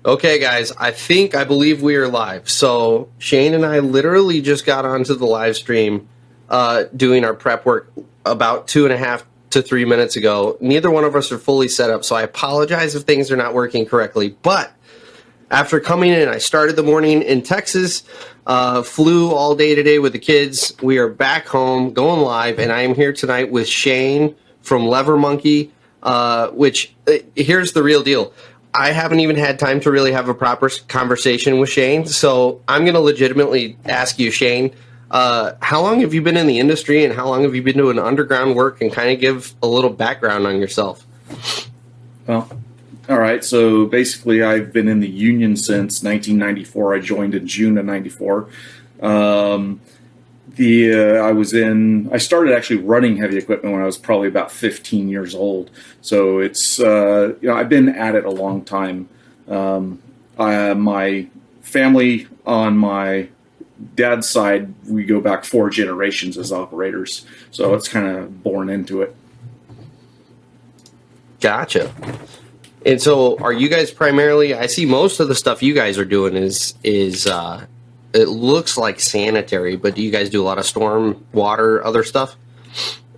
Okay, guys, I believe we are live. So Shane and I literally just got onto the live stream doing our prep work about 2.5 to 3 minutes ago. Neither one of us are fully set up, so I apologize if things are not working correctly. But after coming in, I started the morning in Texas, flew all day today with the kids. We are back home, going live, and I am here tonight with Shane from Lever Monkey, which here's the real deal. I haven't even had time to really have a proper conversation with Shane, so I'm going to legitimately ask you, Shane, how long have you been in the industry and how long have you been doing underground work, and kind of give a little background on yourself? Well, all right. So basically, I've been in the union since 1994. I joined in June of '94. I started actually running heavy equipment when I was probably about 15 years old. So it's, I've been at it a long time. My family on my dad's side, we go back 4 generations as operators. So it's kind of born into it. Gotcha. And so are you guys primarily, I see most of the stuff you guys are doing is it looks like sanitary, but do you guys do a lot of storm water, other stuff?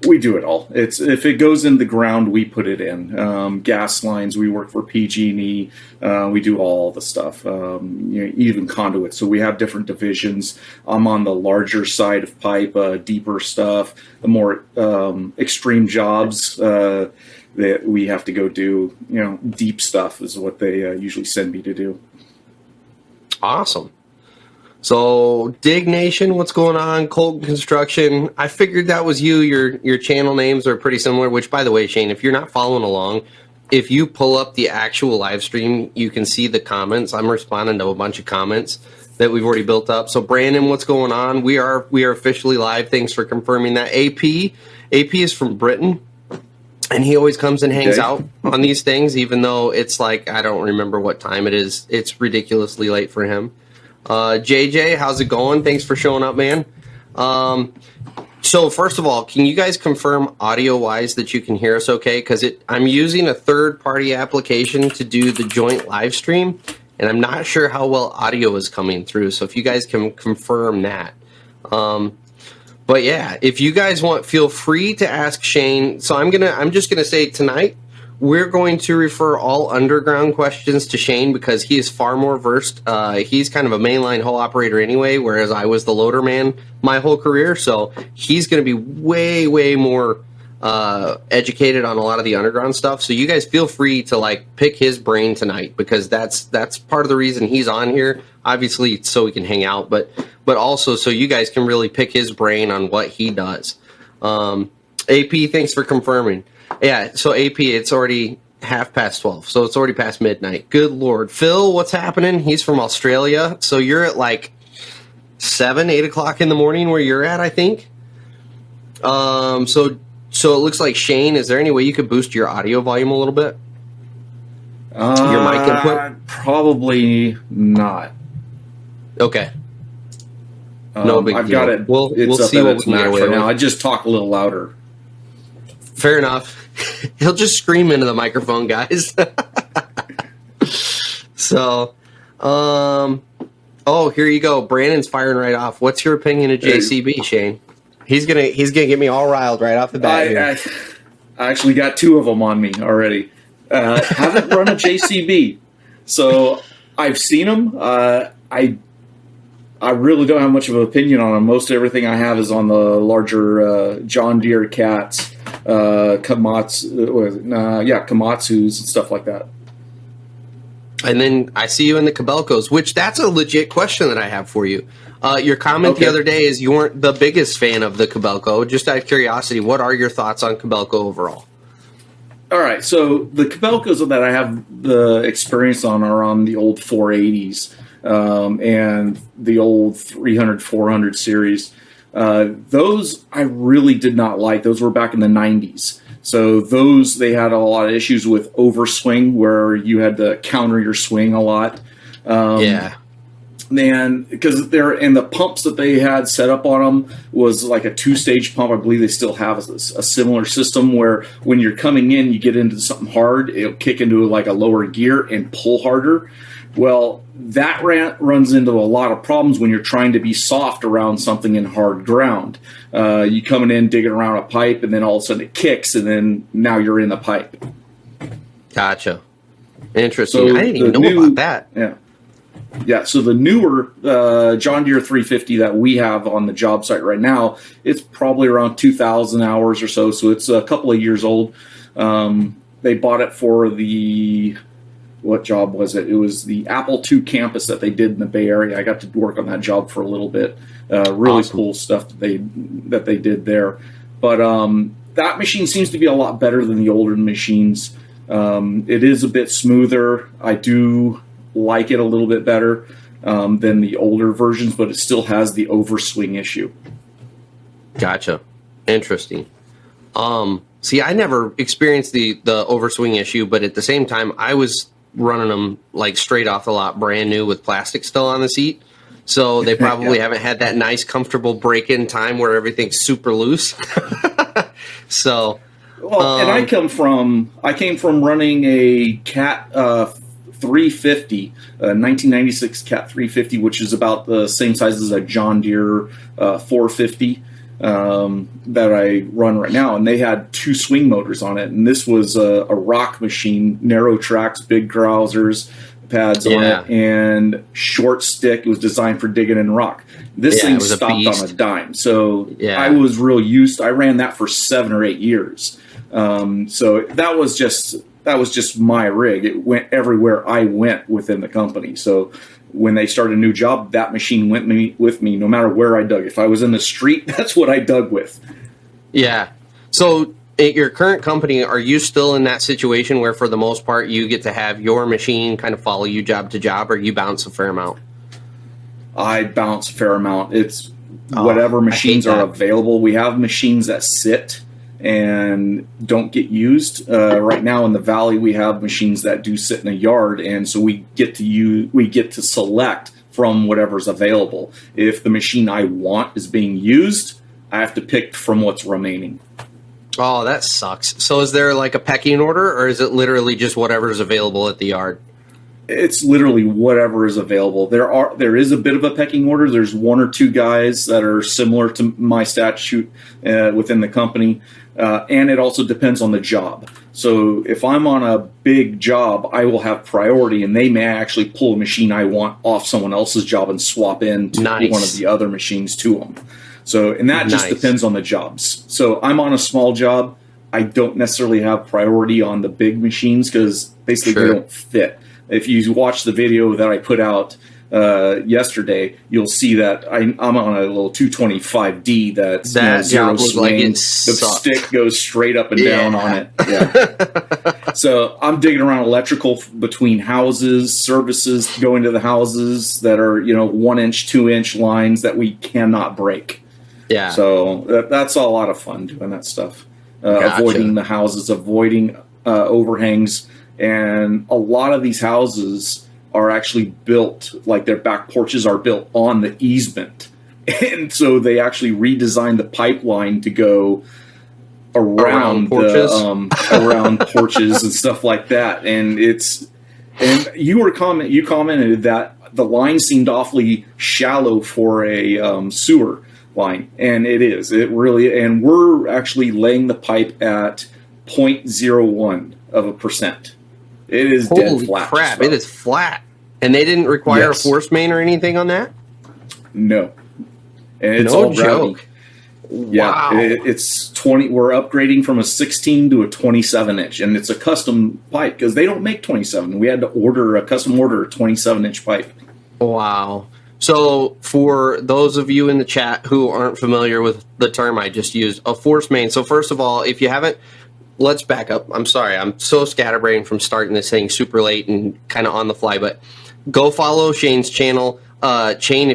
We do it all. If it goes in the ground, we put it in. Gas lines, we work for PG&E. We do all the stuff, even conduits. So we have different divisions. I'm on the larger side of pipe, deeper stuff, the more extreme jobs that we have to go do. Deep stuff is what they usually send me to do. Awesome. So, Dig Nation, what's going on? Colton Construction. I figured that was you. Your channel names are pretty similar, which, by the way, Shane, if you're not following along, if you pull up the actual live stream, you can see the comments. I'm responding to a bunch of comments that we've already built up. So, Brandon, what's going on? We are officially live. Thanks for confirming that. AP is from Britain, and he always comes and hangs out on these things, even though it's like, I don't remember what time it is. It's ridiculously late for him. JJ, how's it going? Thanks for showing up, man. So first of all, can you guys confirm audio-wise that you can hear us okay? Because I'm using a third-party application to do the joint live stream, and I'm not sure how well audio is coming through. So if you guys can confirm that. But yeah, if you guys want, feel free to ask Shane. So I'm just gonna say tonight, we're going to refer all underground questions to Shane because he is far more versed. He's kind of a mainline hull operator anyway, whereas I was the loader man my whole career. So he's going to be way, way more educated on a lot of the underground stuff. So you guys feel free to pick his brain tonight because that's part of the reason he's on here. Obviously, so we can hang out, but also so you guys can really pick his brain on what he does. AP, thanks for confirming. Yeah, so AP, it's already 12:30, so it's already past midnight. Good Lord. Phil, what's happening? He's from Australia, so you're at 7, 8 o'clock in the morning where you're at, I think. So it looks like, Shane, is there any way you could boost your audio volume a little bit? Your mic input? Probably not. Okay. No big deal. I've got it. We'll see what we can get away with. Now. I just talk a little louder. Fair enough. He'll just scream into the microphone, guys. So, here you go. Brandon's firing right off. What's your opinion of JCB, Shane? He's gonna get me all riled right off the bat. I actually got 2 of them on me already. Haven't run a JCB, so I've seen them. I really don't have much of an opinion on them. Most everything I have is on the larger John Deere cats. Komatsus and stuff like that. And then I see you in the Kobelcos, which that's a legit question that I have for you. Your comment the other day is you weren't the biggest fan of the Kobelco. Just out of curiosity, what are your thoughts on Kobelco overall? All right, so the Kobelcos that I have the experience on are on the old 480s and the old 300, 400 series. Those I really did not like. Those were back in the 90s. So those, they had a lot of issues with overswing where you had to counter your swing a lot. And because the pumps that they had set up on them was like a 2-stage pump. I believe they still have a similar system where when you're coming in, you get into something hard, it'll kick into like a lower gear and pull harder. Well, that runs into a lot of problems when you're trying to be soft around something in hard ground. You coming in, digging around a pipe, and then all of a sudden it kicks, and then now you're in the pipe. Gotcha. Interesting. So I didn't even know about that. Yeah. Yeah, so the newer John Deere 350 that we have on the job site right now, it's probably around 2,000 hours or so, so it's a couple of years old. They bought it for what job was it? It was the Apple II campus that they did in the Bay Area. I got to work on that job for a little bit. Really awesome. Cool stuff that they did there. But that machine seems to be a lot better than the older machines. It is a bit smoother. I do like it a little bit better than the older versions, but it still has the overswing issue. Gotcha. Interesting. See, I never experienced the overswing issue, but at the same time, I was running them like straight off the lot, brand new with plastic still on the seat. So they probably yeah. haven't had that nice, comfortable break-in time where everything's super loose. So, well, and I came from running a Cat 350, 1996 Cat 350, which is about the same size as a John Deere 450 that I run right now, and they had 2 swing motors on it, and this was a rock machine, narrow tracks, big grousers, pads on it, and short stick. It was designed for digging in rock. This thing stopped on a dime, so I was real used. I ran that for 7 or 8 years, so that was just my rig. It went everywhere I went within the company. So when they started a new job, that machine went with me no matter where I dug. If I was in the street, that's what I dug with. Yeah. So at your current company, are you still in that situation where for the most part you get to have your machine kind of follow you job to job, or you bounce a fair amount? I bounce a fair amount. It's whatever machines are available. We have machines that sit and don't get used. Right now in the valley, we have machines that do sit in a yard, and so we get to select from whatever's available. If the machine I want is being used, I have to pick from what's remaining. Oh, that sucks. So is there like a pecking order, or is it literally just whatever's available at the yard? It's literally whatever is available. There is a bit of a pecking order. There's 1 or 2 guys that are similar to my statute within the company. And it also depends on the job. So if I'm on a big job, I will have priority, and they may actually pull a machine I want off someone else's job and swap into one of the other machines to them. So, and that just depends on the jobs. So I'm on a small job. I don't necessarily have priority on the big machines because basically they don't fit. If you watch the video that I put out yesterday, you'll see that I'm on a little 225D that's zero swing. The stick goes straight up and down on it. Yeah. So I'm digging around electrical between houses, services going to the houses that are 1 inch, 2 inch lines that we cannot break. Yeah. So that's a lot of fun doing that stuff. Avoiding the houses, avoiding overhangs. And a lot of these houses are actually built, like their back porches are built on the easement. And so they actually redesigned the pipeline to go around porches, around porches and stuff like that. And you commented that the line seemed awfully shallow for a sewer line. And it is. It really, and we're actually laying the pipe at 0.01%. It is dead flat. Holy crap, it is flat. And they didn't require a force main or anything on that? No. And it's all joke. Yeah, it's 20. We're upgrading from a 16 to a 27 inch, and it's a custom pipe because they don't make 27. We had to order a 27 inch pipe. Wow. So for those of you in the chat who aren't familiar with the term I just used, a force main. So first of all, if you haven't, let's back up. I'm sorry. I'm so scatterbrained from starting this thing super late and kind of on the fly, but go follow Shane's channel. Shane,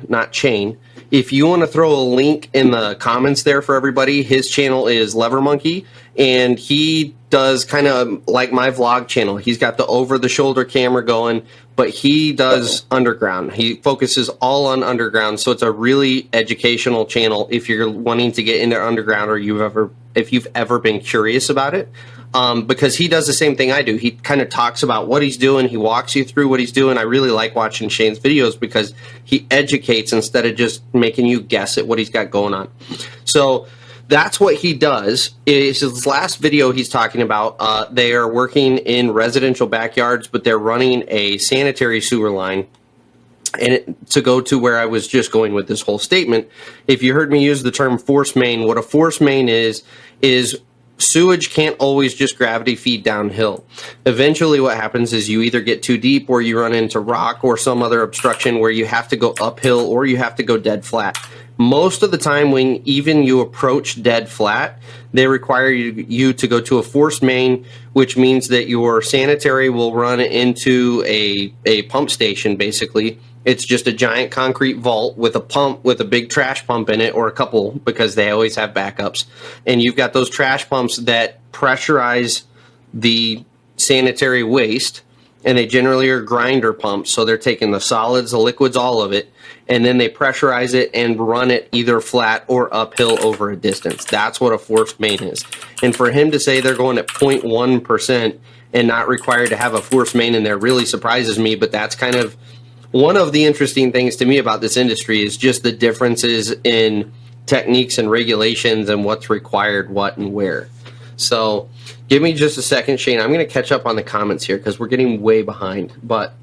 not Chain. If you want to throw a link in the comments there for everybody, his channel is Lever Monkey, and he does kind of like my vlog channel. He's got the over-the-shoulder camera going, but he does underground. He focuses all on underground, so it's a really educational channel if you're wanting to get into underground or if you've ever been curious about it. because he does the same thing I do. He kind of talks about what he's doing. He walks you through what he's doing. I really like watching Shane's videos because he educates instead of just making you guess at what he's got going on. So that's what he does. Is his last video he's talking about, they are working in residential backyards, but they're running a sanitary sewer line. And to go to where I was just going with this whole statement, if you heard me use the term force main, what a force main is sewage can't always just gravity feed downhill. Eventually what happens is you either get too deep or you run into rock or some other obstruction where you have to go uphill or you have to go dead flat. Most of the time when even you approach dead flat, they require you to go to a force main, which means that your sanitary will run into a pump station, basically. It's just a giant concrete vault with a pump with a big trash pump in it, or a couple, because they always have backups. And you've got those trash pumps that pressurize the sanitary waste, and they generally are grinder pumps. So they're taking the solids, the liquids, all of it, and then they pressurize it and run it either flat or uphill over a distance. That's what a forced main is. And for him to say they're going at 0.1% and not required to have a forced main in there really surprises me, but that's kind of one of the interesting things to me about this industry is just the differences in techniques and regulations and what's required, what and where. So give me just a second, Shane. I'm going to catch up on the comments here because we're getting way behind. But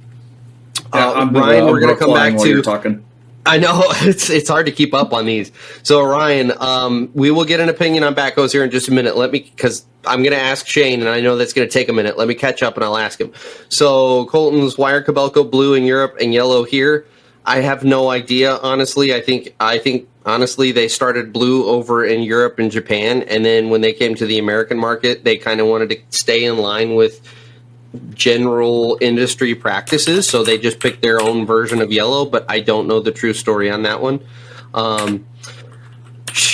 Ryan, we're going to come back to talking. I know it's hard to keep up on these. So Ryan, we will get an opinion on backhoes here in just a minute. Because I'm going to ask Shane, and I know that's going to take a minute. Let me catch up, and I'll ask him. So Colton's wire Cabelco blue in Europe and yellow here. I have no idea, honestly. I think honestly they started blue over in Europe and Japan, and then when they came to the American market, they kind of wanted to stay in line with general industry practices, so they just picked their own version of yellow, but I don't know the true story on that one.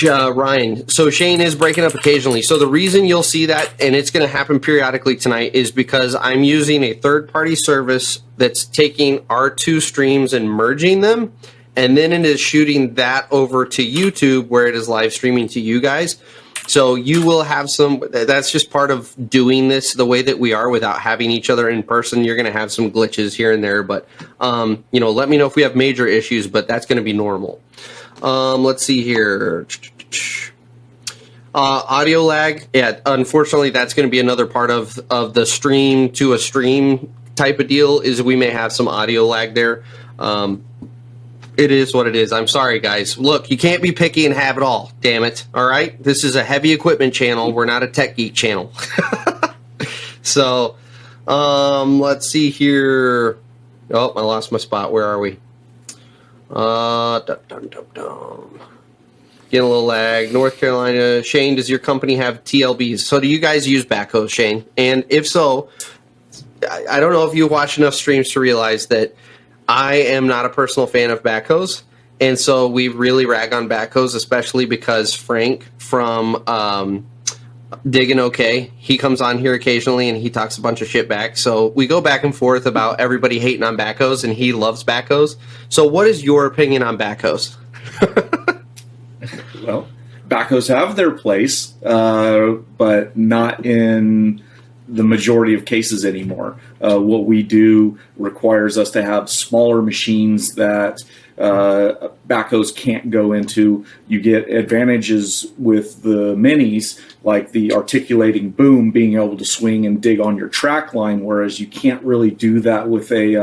Ryan, so Shane is breaking up occasionally. So the reason you'll see that, and it's going to happen periodically tonight, is because I'm using a third-party service that's taking our two streams and merging them, and then it is shooting that over to YouTube where it is live streaming to you guys. So you will have some, that's just part of doing this the way that we are without having each other in person. You're going to have some glitches here and there, but, let me know if we have major issues, but that's going to be normal. Let's see here. Audio lag. Yeah, unfortunately, that's going to be another part of the stream to a stream type of deal is we may have some audio lag there. It is what it is. I'm sorry, guys. Look, you can't be picky and have it all. Damn it. All right? This is a heavy equipment channel. We're not a tech geek channel. So, let's see here. Oh, I lost my spot. Where are we? Getting a little lag. North Carolina. Shane, does your company have TLBs? So do you guys use backhoes, Shane? And if so, I don't know if you watch enough streams to realize that I am not a personal fan of backhoes, and so we really rag on backhoes, especially because Frank from Diggin' OK, he comes on here occasionally and he talks a bunch of shit back. So we go back and forth about everybody hating on backhoes, and he loves backhoes. So what is your opinion on backhoes? Well, backhoes have their place, but not in the majority of cases anymore. What we do requires us to have smaller machines that backhoes can't go into. You get advantages with the minis, like the articulating boom, being able to swing and dig on your track line, whereas you can't really do that with a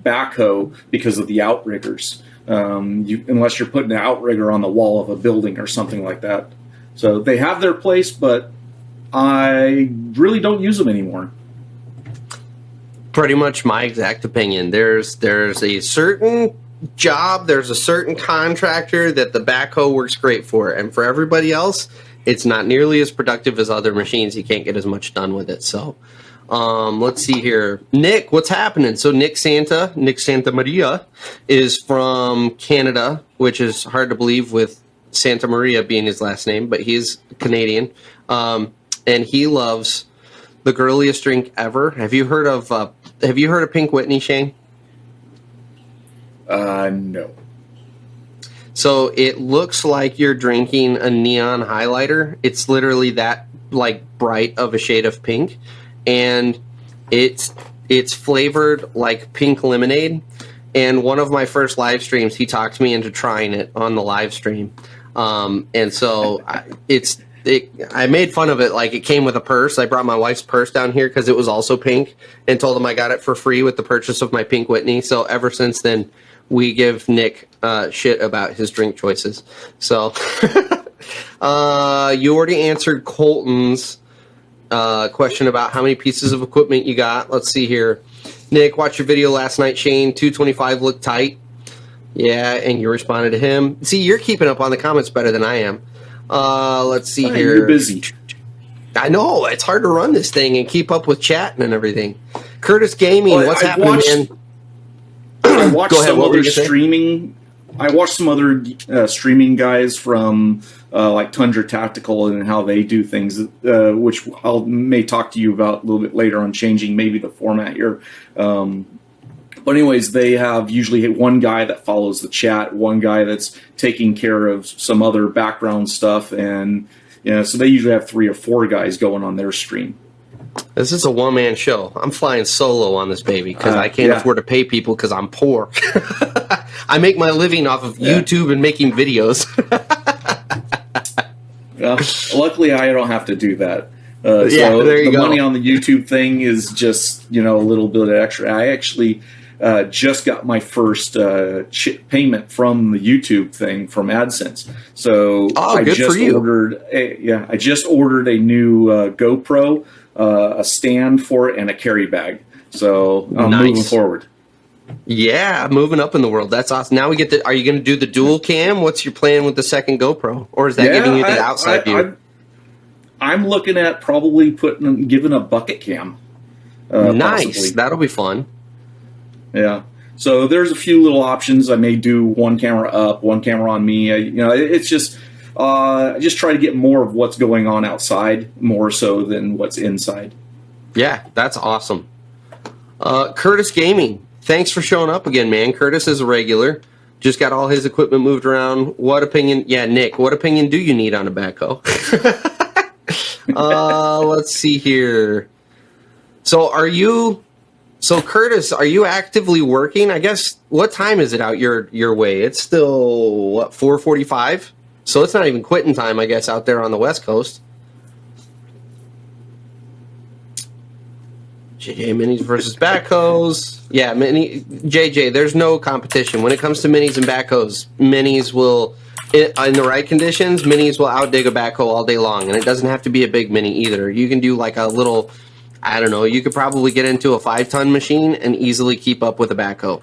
backhoe because of the outriggers. Unless you're putting an outrigger on the wall of a building or something like that. So they have their place, but I really don't use them anymore. Pretty much my exact opinion. There's a certain job, there's a certain contractor that the backhoe works great for, and for everybody else, it's not nearly as productive as other machines. You can't get as much done with it. So, let's see here. Nick, what's happening? So Nick Santa Maria is from Canada, which is hard to believe with Santa Maria being his last name, but he's Canadian. And he loves the girliest drink ever. Have you heard of Pink Whitney, Shane? No. So it looks like you're drinking a neon highlighter. It's literally that like bright of a shade of pink, and it's flavored like pink lemonade. And one of my first live streams, he talked me into trying it on the live stream. And so I made fun of it like it came with a purse. I brought my wife's purse down here because it was also pink, and told him I got it for free with the purchase of my Pink Whitney. So ever since then, we give Nick shit about his drink choices. So you already answered Colton's question about how many pieces of equipment you got. Let's see here. Nick, watched your video last night, Shane. 225 looked tight. Yeah, and you responded to him. See, you're keeping up on the comments better than I am. Let's see here. You're busy. I know. It's hard to run this thing and keep up with chatting and everything. Curtis Gaming, what's happening, man? I watched Go ahead, some other streaming. I watched some other streaming guys from like Tundra Tactical and how they do things, which may talk to you about a little bit later on changing maybe the format here. But anyways, they have usually one guy that follows the chat, one guy that's taking care of some other background stuff, and so they usually have 3 or 4 guys going on their stream. This is a one-man show. I'm flying solo on this baby because I can't afford to pay people because I'm poor. I make my living off of YouTube and making videos. Luckily, I don't have to do that. There you the go. money on the YouTube thing is just a little bit extra. I actually just got my first payment from the YouTube thing from AdSense. So I just ordered a new GoPro, a stand for it, and a carry bag. So I'm moving forward. Yeah, moving up in the world. That's awesome. Now we get are you going to do the dual cam? What's your plan with the second GoPro? Or is that giving you the outside view? I'm looking at probably giving a bucket cam. Nice. Possibly. That'll be fun. Yeah. So there's a few little options. I may do one camera up, one camera on me. It's just I just try to get more of what's going on outside more so than what's inside. Yeah, that's awesome. Curtis Gaming, thanks for showing up again, man. Curtis is a regular. Just got all his equipment moved around. What opinion? Yeah, Nick, what opinion do you need on a backhoe? Let's see here. So Curtis, are you actively working? I guess, what time is it out your way? It's still, 4:45? So it's not even quitting time, I guess, out there on the West Coast. JJ Minis versus backhoes. Yeah, JJ, there's no competition. When it comes to minis and backhoes, minis will, in the right conditions, minis will outdig a backhoe all day long. And it doesn't have to be a big mini either. You can do like a little, I don't know, you could probably get into a 5-ton machine and easily keep up with a backhoe.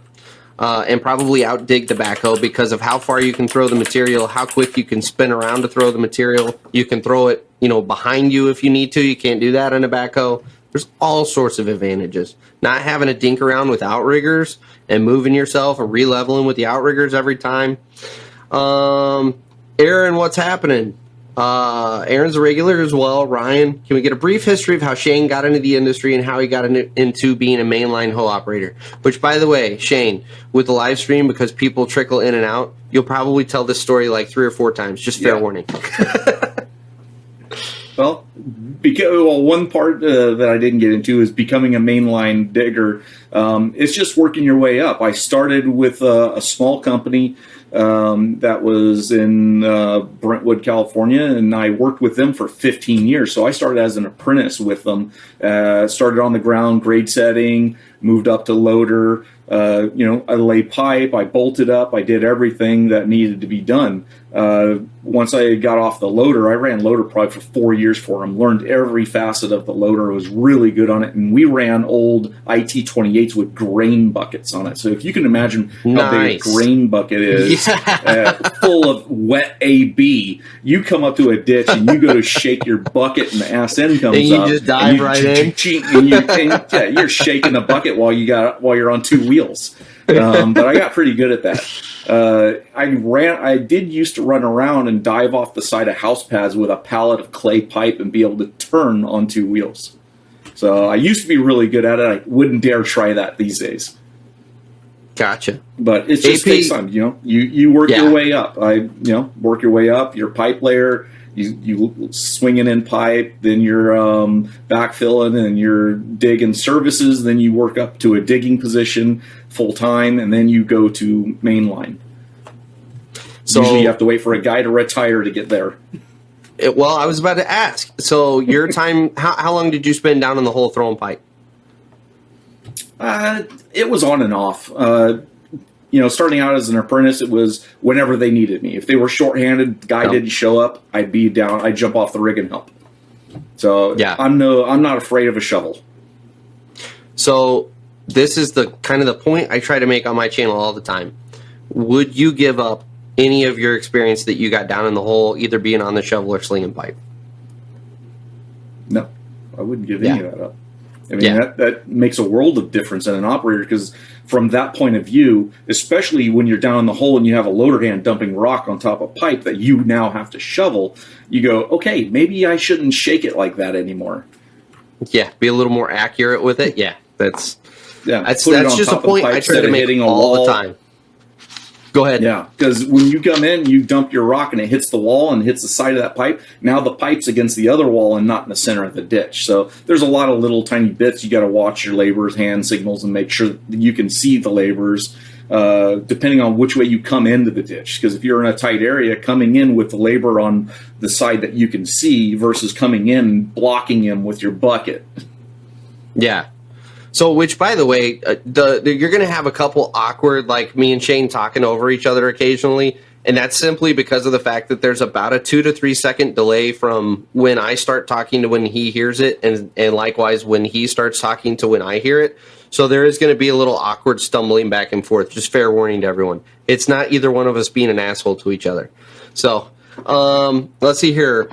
And probably outdig the backhoe because of how far you can throw the material, how quick you can spin around to throw the material. You can throw it, behind you if you need to. You can't do that in a backhoe. There's all sorts of advantages. Not having to dink around with outriggers and moving yourself or re-leveling with the outriggers every time. Aaron, what's happening? Aaron's a regular as well. Ryan, can we get a brief history of how Shane got into the industry and how he got into being a mainline hoe operator? Which, by the way, Shane, with the live stream, because people trickle in and out, you'll probably tell this story like 3 or 4 times. Just fair warning. Well, one part that I didn't get into is becoming a mainline digger. It's just working your way up. I started with a small company that was in Brentwood, California, and I worked with them for 15 years. So I started as an apprentice with them. Started on the ground, grade setting, moved up to loader. I laid pipe, I bolted up, I did everything that needed to be done. Once I got off the loader, I ran loader probably for 4 years for them, learned every facet of the loader, was really good on it, and we ran old IT-28s with grain buckets on it. So if you can imagine how big a grain bucket is, full of wet AB, you come up to a ditch and you go to shake your bucket and the ass end comes up. And you just dive right in. And you're shaking the bucket while you're on 2 wheels. But I got pretty good at that. I did used to run around and dive off the side of house pads with a pallet of clay pipe and be able to turn on 2 wheels. So I used to be really good at it. I wouldn't dare try that these days. Gotcha. But it just AP, takes time. You work your way up. Work your way up. Your pipe layer, you swinging in pipe, then you're backfilling, and you're digging services. Then you work up to a digging position full time, and then you go to mainline. So usually you have to wait for a guy to retire to get there. Well, I was about to ask. So your time, how long did you spend down in the hole throwing pipe? It was on and off. Starting out as an apprentice, it was whenever they needed me. If they were shorthanded, the guy didn't show up, I'd be down. I'd jump off the rig and help. So yeah, I'm not afraid of a shovel. So this is the kind of the point I try to make on my channel all the time. Would you give up any of your experience that you got down in the hole, either being on the shovel or slinging pipe? No, I wouldn't give any of that up. I mean, that makes a world of difference in an operator, because from that point of view, especially when you're down in the hole and you have a loader hand dumping rock on top of pipe that you now have to shovel, you go, okay, maybe I shouldn't shake it like that anymore. Yeah, be a little more accurate with it. Yeah, that's just a point I try to make all the time. Go ahead. Yeah, because when you come in, you dump your rock and it hits the wall and hits the side of that pipe. Now the pipe's against the other wall and not in the center of the ditch. So there's a lot of little tiny bits. You got to watch your laborers' hand signals and make sure that you can see the laborers, depending on which way you come into the ditch. Because if you're in a tight area, coming in with the labor on the side that you can see versus coming in blocking him with your bucket. Yeah. So, which, by the way, you're going to have a couple awkward, like me and Shane talking over each other occasionally, and that's simply because of the fact that there's about a 2 to 3 second delay from when I start talking to when he hears it, and likewise when he starts talking to when I hear it. So there is going to be a little awkward stumbling back and forth. Just fair warning to everyone. It's not either one of us being an asshole to each other. So, let's see here.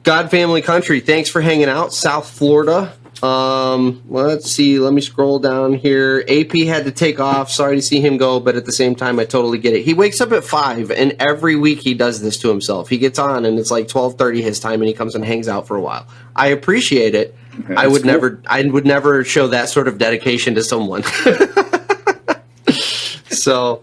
God Family Country, thanks for hanging out. South Florida. Let's see. Let me scroll down here. AP had to take off. Sorry to see him go, but at the same time, I totally get it. He wakes up at 5, and every week he does this to himself. He gets on, and it's like 12:30 his time, and he comes and hangs out for a while. I appreciate it. Okay, I would never show that sort of dedication to someone. So,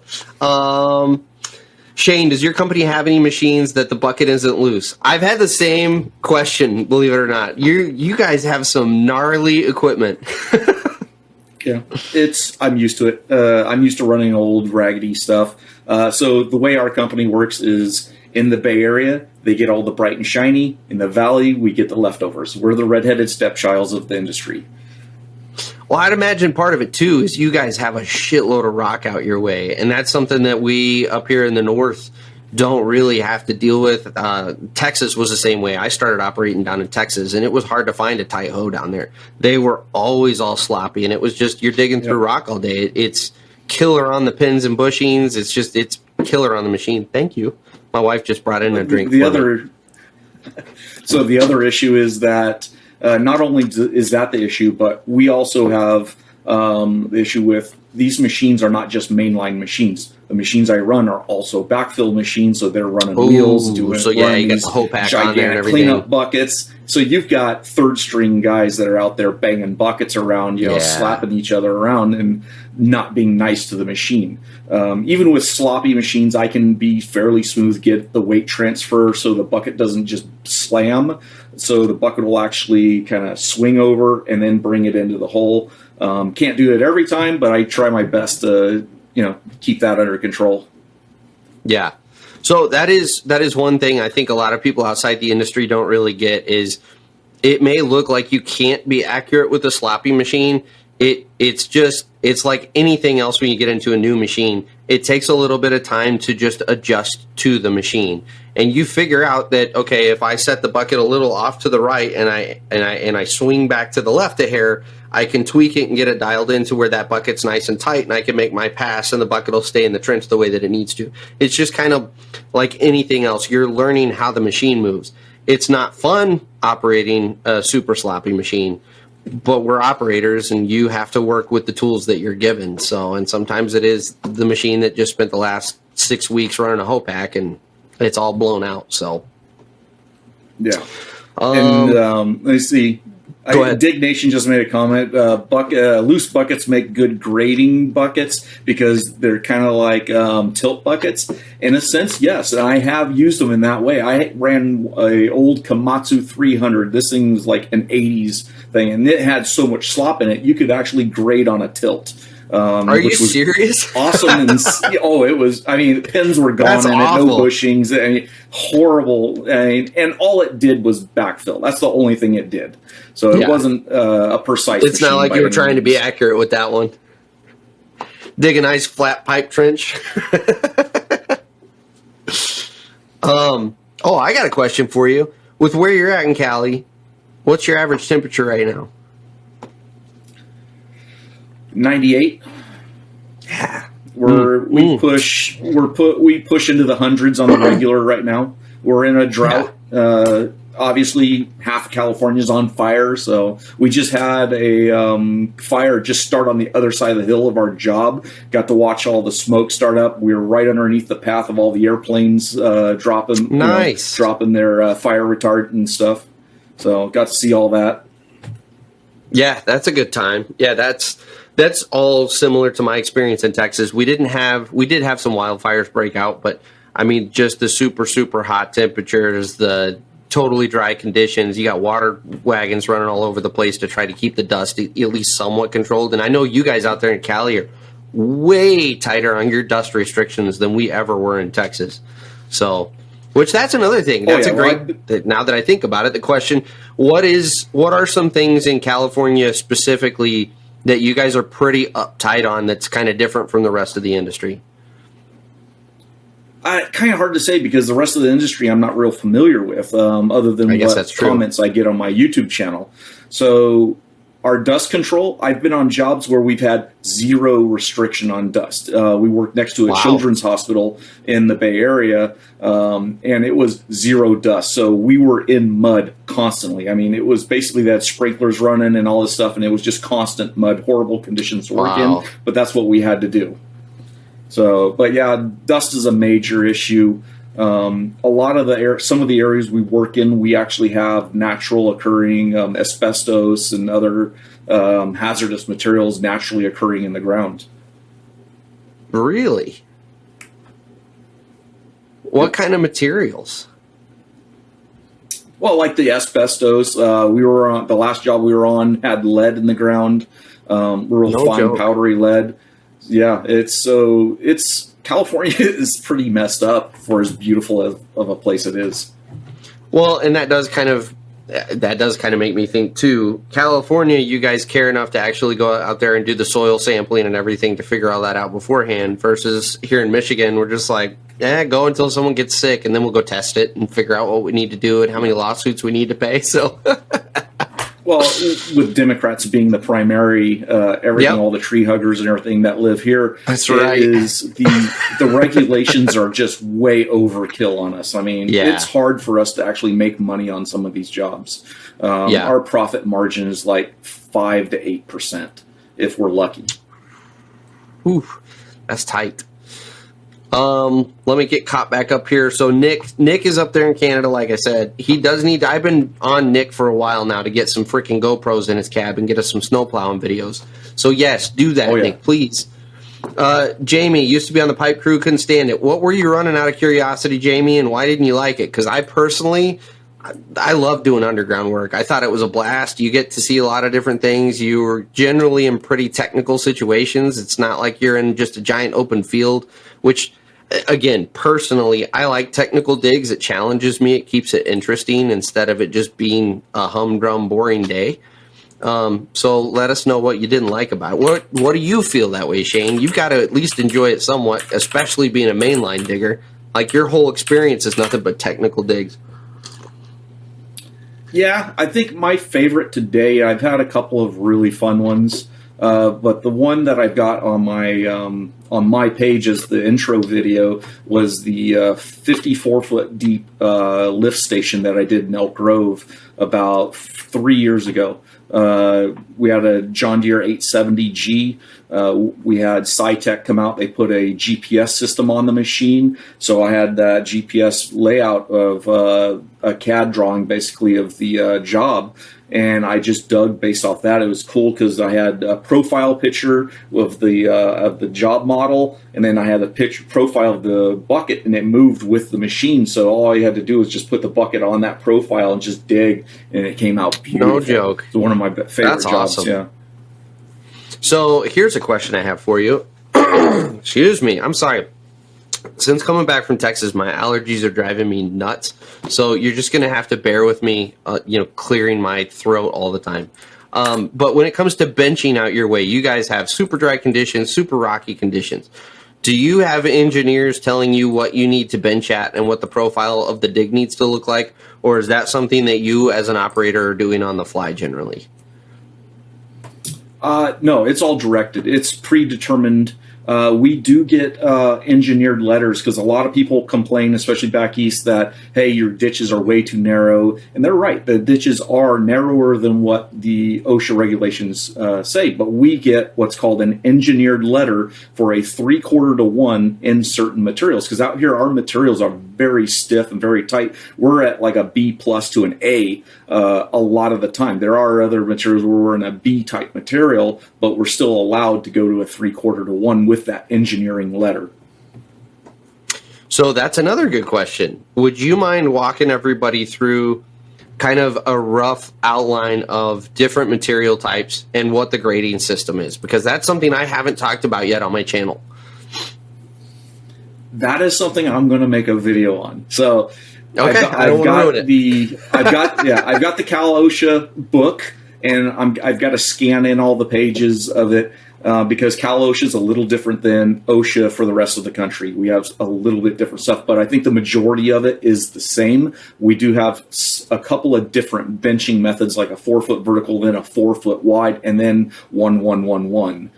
Shane, does your company have any machines that the bucket isn't loose? I've had the same question, believe it or not. You guys have some gnarly equipment. Yeah, I'm used to it. I'm used to running old raggedy stuff. So the way our company works is in the Bay Area, they get all the bright and shiny. In the Valley, we get the leftovers. We're the redheaded stepchilds of the industry. Well, I'd imagine part of it, too, is you guys have a shitload of rock out your way, and that's something that we up here in the north don't really have to deal with. Texas was the same way. I started operating down in Texas, and it was hard to find a tight hoe down there. They were always all sloppy, and it was just you're digging through rock all day. It's killer on the pins and bushings. It's killer on the machine. Thank you. My wife just brought in a drink. So the other issue is that not only is that the issue, but we also have the issue with these machines are not just mainline machines. The machines I run are also backfill machines, so they're running wheels, you got the whole pack on there and everything. Cleanup buckets. So you've got third string guys that are out there banging buckets around, slapping each other around and not being nice to the machine. Even with sloppy machines, I can be fairly smooth, get the weight transfer so the bucket doesn't just slam. So the bucket will actually kind of swing over and then bring it into the hole. Can't do it every time, but I try my best to, keep that under control. Yeah. So that is one thing I think a lot of people outside the industry don't really get is it may look like you can't be accurate with a sloppy machine. It's like anything else when you get into a new machine. It takes a little bit of time to just adjust to the machine. And you figure out that, okay, if I set the bucket a little off to the right and I swing back to the left a hair, I can tweak it and get it dialed into where that bucket's nice and tight, and I can make my pass and the bucket will stay in the trench the way that it needs to. It's just kind of like anything else. You're learning how the machine moves. It's not fun operating a super sloppy machine, but we're operators and you have to work with the tools that you're given. So, and sometimes it is the machine that just spent the last 6 weeks running a hoe pack and it's all blown out. So, yeah. Let me see. Go ahead. Dig Nation just made a comment. Loose buckets make good grading buckets because they're kind of like tilt buckets. In a sense, yes, and I have used them in that way. I ran a old Komatsu 300. This thing was like an 80s thing, and it had so much slop in it, you could actually grade on a tilt. Are you serious? Awesome. And it was, I mean, the pins were gone. That's in awful. it, no bushings, I mean, horrible. And all it did was backfill. That's the only thing it did. So it wasn't a precise. It's not like you were trying to be accurate with that one. Dig a nice flat pipe trench. I got a question for you. With where you're at in Cali, what's your average temperature right now? 98. Yeah. We push into the hundreds on the regular right now. We're in a drought. Yeah. Obviously, half of California's on fire, so we just had a fire just start on the other side of the hill of our job. Got to watch all the smoke start up. We were right underneath the path of all the airplanes dropping their fire retardant and stuff. So got to see all that. Yeah, that's a good time. Yeah, that's all similar to my experience in Texas. We did have some wildfires break out, but I mean, just the super, super hot temperatures, the totally dry conditions. You got water wagons running all over the place to try to keep the dust at least somewhat controlled. And I know you guys out there in Cali are way tighter on your dust restrictions than we ever were in Texas. So, which that's another thing. That's now that I think about it, the question, what are some things in California specifically that you guys are pretty uptight on that's kind of different from the rest of the industry? Kind of hard to say because the rest of the industry I'm not real familiar with, other than what comments I get on my YouTube channel. So our dust control, I've been on jobs where we've had zero restriction on dust. We worked next to a children's hospital in the Bay Area, and it was zero dust. So we were in mud constantly. I mean, it was basically they had sprinklers running and all this stuff, and it was just constant mud, horrible conditions to work in. But that's what we had to do. So, but yeah, dust is a major issue. A lot of some of the areas we work in, we actually have natural occurring asbestos and other hazardous materials naturally occurring in the ground. Really? What kind of materials? Well, like the asbestos. We were on the last job we were on had lead in the ground, real fine powdery lead. Yeah, it's California is pretty messed up for as beautiful of a place it is. Well, and that does kind of make me think too. California, you guys care enough to actually go out there and do the soil sampling and everything to figure all that out beforehand. Versus here in Michigan, we're just like, go until someone gets sick, and then we'll go test it and figure out what we need to do and how many lawsuits we need to pay. So. Well, with Democrats being the primary, everything, all the tree huggers and everything that live here, that's right. Is the regulations are just way overkill on us. I mean, it's hard for us to actually make money on some of these jobs. Our profit margin is like 5 to 8% if we're lucky. Ooh, that's tight. Let me get caught back up here. So Nick is up there in Canada, like I said. He does need, I've been on Nick for a while now to get some freaking GoPros in his cab and get us some snow plowing videos. So yes, do that, Nick, please. Jamie used to be on the pipe crew, couldn't stand it. What were you running out of curiosity, Jamie, and why didn't you like it? Because I personally, I love doing underground work. I thought it was a blast. You get to see a lot of different things. You were generally in pretty technical situations. It's not like you're in just a giant open field, which, again, personally, I like technical digs. It challenges me. It keeps it interesting instead of it just being a humdrum, boring day. So let us know what you didn't like about it. What do you feel that way, Shane? You've got to at least enjoy it somewhat, especially being a mainline digger. Like, your whole experience is nothing but technical digs. Yeah, I think my favorite today, I've had a couple of really fun ones, but the one that I've got on my page as the intro video was the 54-foot deep lift station that I did in Elk Grove about 3 years ago. We had a John Deere 870G. We had SciTech come out. They put a GPS system on the machine. So I had that GPS layout of a CAD drawing, basically, of the job. and I just dug based off that. It was cool because I had a profile picture of the job model, and then I had a picture profile of the bucket, and it moved with the machine. So all I had to do was just put the bucket on that profile and just dig, and it came out beautiful. No joke. It's one of my favorite That's jobs. awesome. Yeah. So here's a question I have for you. Excuse me. I'm sorry. Since coming back from Texas, my allergies are driving me nuts. So you're just going to have to bear with me, clearing my throat all the time. But when it comes to benching out your way, you guys have super dry conditions, super rocky conditions. Do you have engineers telling you what you need to bench at and what the profile of the dig needs to look like? Or is that something that you as an operator are doing on the fly generally? No, it's all directed. It's predetermined. We do get engineered letters because a lot of people complain, especially back east, that, hey, your ditches are way too narrow. And they're right. The ditches are narrower than what the OSHA regulations say. But we get what's called an engineered letter for a 3/4 to 1 in certain materials. Because out here, our materials are very stiff and very tight. We're at like a B+ to an A a lot of the time. There are other materials where we're in a B type material, but we're still allowed to go to a 3/4 to 1 with that engineering letter. So that's another good question. Would you mind walking everybody through kind of a rough outline of different material types and what the grading system is? Because that's something I haven't talked about yet on my channel. That is something I'm going to make a video on. So okay, I've got the Cal OSHA book, and I've got to scan in all the pages of it because Cal OSHA is a little different than OSHA for the rest of the country. We have a little bit different stuff, but I think the majority of it is the same. We do have a couple of different benching methods, like a 4-foot vertical, then a 4-foot wide, and then 1-1-1-1.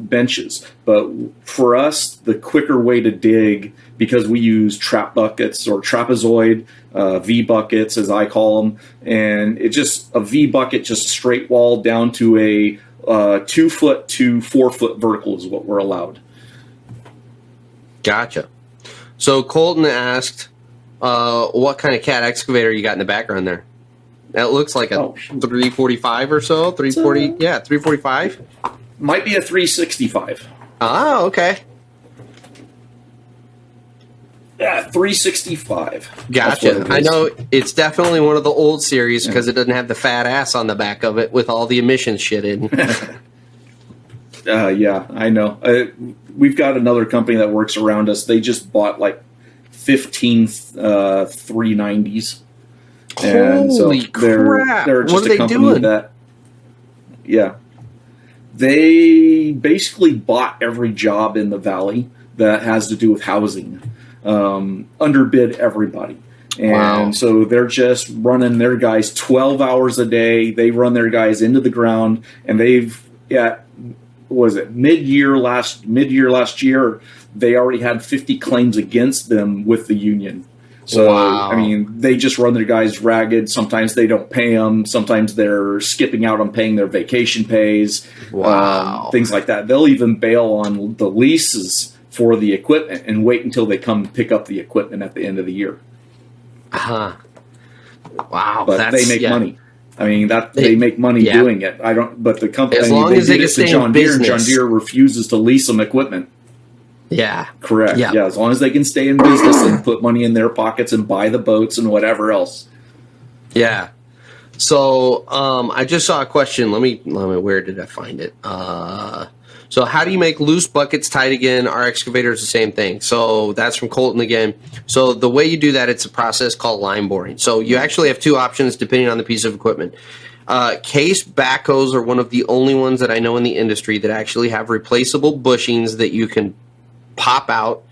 Benches. But for us, the quicker way to dig, because we use trap buckets or trapezoid, V buckets as I call them, and it's just a V bucket, just a straight wall down to a 2-foot to 4-foot vertical is what we're allowed. Gotcha. So Colton asked, what kind of cat excavator you got in the background there? That looks like a 345 or so, 340. Yeah, 345. Might be a 365. Ah, okay. Yeah, 365. Gotcha. I know it's definitely one of the old series because it doesn't have the fat ass on the back of it with all the emissions shit in. Yeah, I know. We've got another company that works around us. They just bought like 15 390s. And Holy crap. They're just what are a they company doing? that, yeah. They basically bought every job in the valley that has to do with housing, underbid everybody. And so they're just running their guys 12 hours a day. They run their guys into the ground, and they've, mid-year last year, they already had 50 claims against them with the union. So, I mean, they just run their guys ragged. Sometimes they don't pay them. Sometimes they're skipping out on paying their vacation pays, things like that. They'll even bail on the leases for the equipment and wait until they come pick up the equipment at the end of the year. Wow. But they make money. I mean, they make money doing it. But the company, as long as they can stay in business. John Deere refuses to lease them equipment. Yeah. Correct. Yeah, as long as they can stay in business and put money in their pockets and buy the boats and whatever else. Yeah. So I just saw a question. Let me. Where did I find it? So how do you make loose buckets tight again? Our excavator is the same thing. So that's from Colton again. So the way you do that, it's a process called line boring. So you actually have two options depending on the piece of equipment. Case backhoes are one of the only ones that I know in the industry that actually have replaceable bushings that you can pop out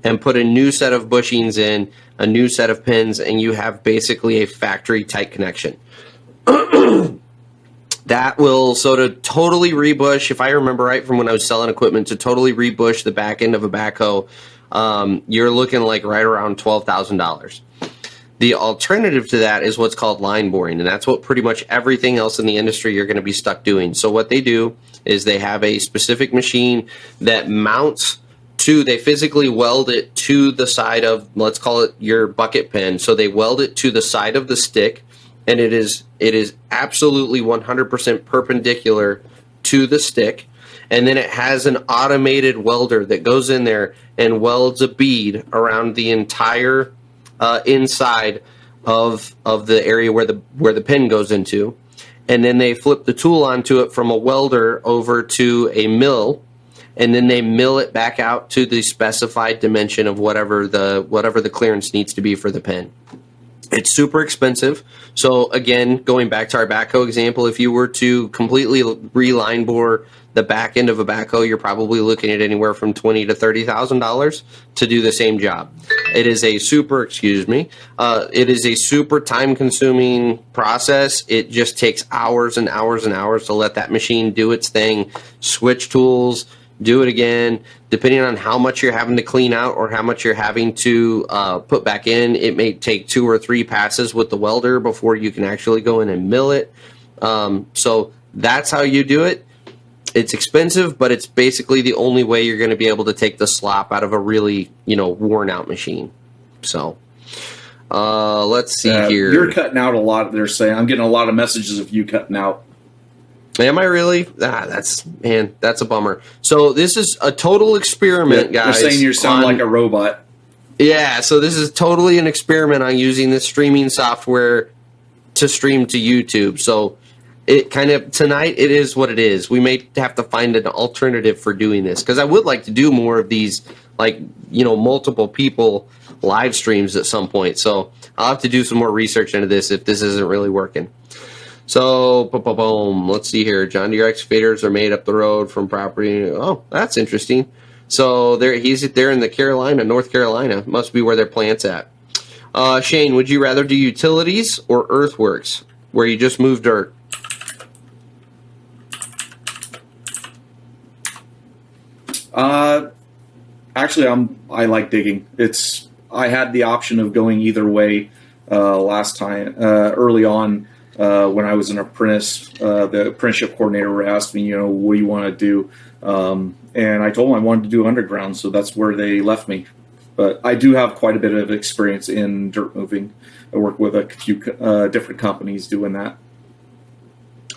and put a new set of bushings in, a new set of pins, and you have basically a factory tight connection. That will to totally rebush, if I remember right from when I was selling equipment, to totally rebush the back end of a backhoe, you're looking like right around $12,000. The alternative to that is what's called line boring, and that's what pretty much everything else in the industry you're going to be stuck doing. So what they do is they have a specific machine that mounts they physically weld it to the side of, let's call it your bucket pin. So they weld it to the side of the stick, and it is absolutely 100% perpendicular to the stick. And then it has an automated welder that goes in there and welds a bead around the entire inside of the area where the pin goes into. And then they flip the tool onto it from a welder over to a mill, and then they mill it back out to the specified dimension of whatever the clearance needs to be for the pin. It's super expensive. So again, going back to our backhoe example, if you were to completely reline bore the back end of a backhoe, you're probably looking at anywhere from $20,000 to $30,000 to do the same job. It is a super, it is a super time-consuming process. It just takes hours and hours and hours to let that machine do its thing, switch tools, do it again. Depending on how much you're having to clean out or how much you're having to put back in, it may take 2 or 3 passes with the welder before you can actually go in and mill it. So that's how you do it. It's expensive, but it's basically the only way you're going to be able to take the slop out of a really, worn out machine. So let's see here. You're cutting out a lot. They're saying I'm getting a lot of messages of you cutting out. Am I really? That's a bummer. So this is a total experiment, guys. They're saying you sound like a robot. Yeah, so this is totally an experiment on using this streaming software to stream to YouTube. So it kind of, tonight, it is what it is. We may have to find an alternative for doing this, because I would like to do more of these, multiple people live streams at some point. So I'll have to do some more research into this if this isn't really working. So, boom. Let's see here. John Deere excavators are made up the road from property. Oh, that's interesting. So he's there in the North Carolina. Must be where their plant's at. Shane, would you rather do utilities or earthworks, where you just move dirt? Actually, I like digging. I had the option of going either way last time early on. When I was an apprentice, the apprenticeship coordinator asked me, what do you want to do? And I told them I wanted to do underground, so that's where they left me. But I do have quite a bit of experience in dirt moving. I work with a few different companies doing that.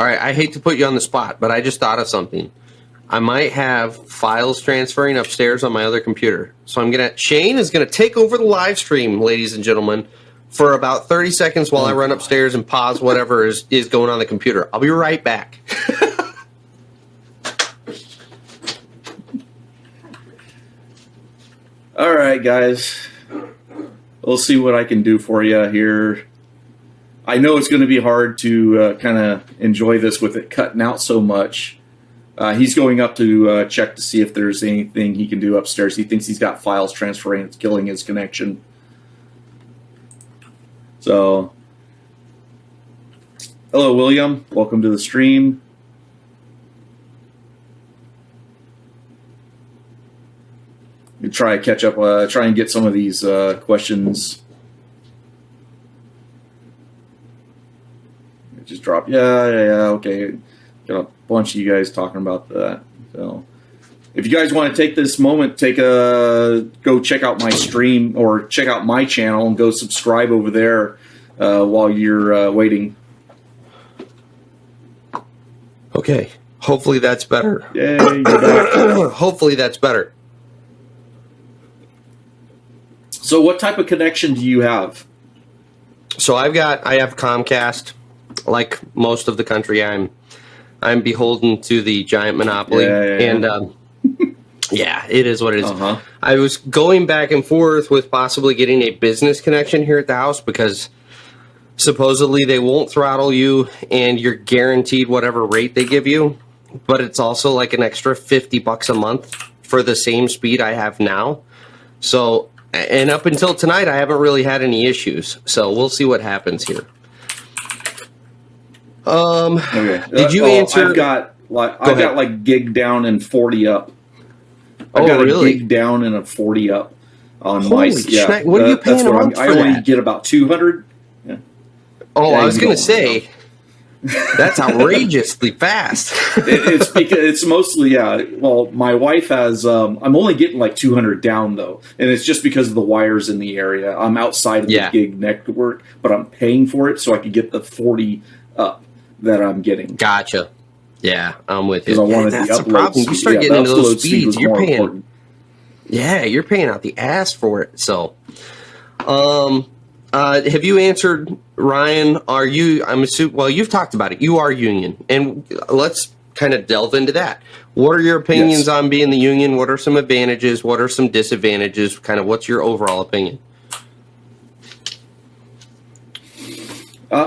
All right, I hate to put you on the spot, but I just thought of something. I might have files transferring upstairs on my other computer. So Shane is going to take over the live stream, ladies and gentlemen, for about 30 seconds while I run upstairs and pause whatever is going on the computer. I'll be right back. All right, guys. We'll see what I can do for you here. I know it's going to be hard to kind of enjoy this with it cutting out so much. He's going up to check to see if there's anything he can do upstairs. He thinks he's got files transferring. It's killing his connection. So, hello, William. Welcome to the stream. We try to catch up, try and get some of these questions. Just drop. Yeah. Okay. Got a bunch of you guys talking about that. So, if you guys want to take this moment, go check out my stream or check out my channel and go subscribe over there while you're waiting. Okay. Hopefully that's better. Yay, you're back. Hopefully that's better. So what type of connection do you have? So I have Comcast. Like most of the country, I'm beholden to the giant monopoly. Yeah. And yeah, it is what it is. Uh-huh. I was going back and forth with possibly getting a business connection here at the house, because supposedly they won't throttle you and you're guaranteed whatever rate they give you, but it's also like an extra $50 a month for the same speed I have now. So, and up until tonight, I haven't really had any issues. So we'll see what happens here. Okay. Did you answer? I've got like gig down and 40 up. I've got really? a gig down and a 40 up on Holy my. Yeah, what are you paying a month for I only that? get about 200. Yeah. Oh, Yeah, I was going to say, That's outrageously fast. It's because it's mostly, yeah. Well, my wife has. I'm only getting like 200 down though, and it's just because of the wires in the area. I'm outside of the gig network, but I'm paying for it so I could get the 40 up that I'm getting. Gotcha. Yeah, I'm with you. Because I wanted that's the the problem. upload. You start getting into those speeds, you're paying. Important. Yeah, you're paying out the ass for it. So, have you answered, Ryan? Are you? I'm assuming. Well, you've talked about it. You are union, and let's kind of delve into that. What are your opinions on being the union? What are some advantages? What are some disadvantages? Kind of, what's your overall opinion?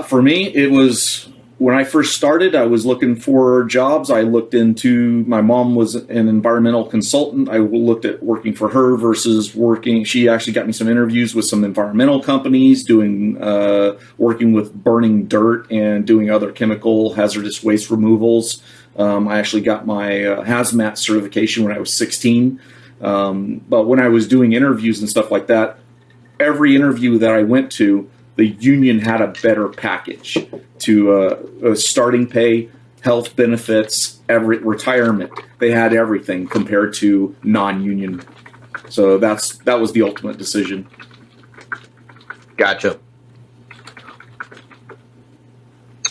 For me, it was when I first started, I was looking for jobs. I looked into, my mom was an environmental consultant. I looked at working for her versus working. She actually got me some interviews with some environmental companies doing, working with burning dirt and doing other chemical hazardous waste removals. I actually got my hazmat certification when I was 16. But when I was doing interviews and stuff like that, every interview that I went to, the union had a better package to starting pay, health benefits, retirement. They had everything compared to non-union. So that was the ultimate decision. Gotcha.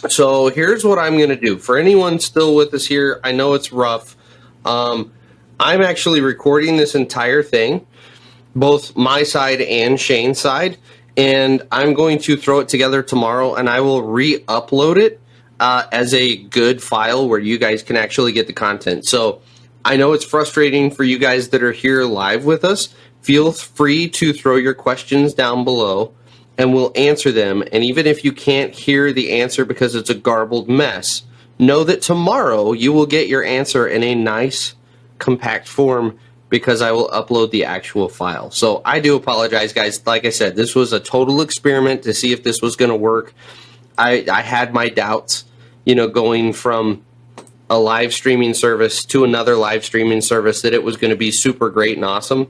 So here's what I'm going to do. For anyone still with us here, I know it's rough. I'm actually recording this entire thing, both my side and Shane's side. And I'm going to throw it together tomorrow, and I will re-upload it as a good file where you guys can actually get the content. So I know it's frustrating for you guys that are here live with us. Feel free to throw your questions down below, and we'll answer them. And even if you can't hear the answer because it's a garbled mess, know that tomorrow you will get your answer in a nice, compact form, because I will upload the actual file. So I do apologize, guys. Like I said, this was a total experiment to see if this was going to work. I had my doubts, going from a live streaming service to another live streaming service, that it was going to be super great and awesome,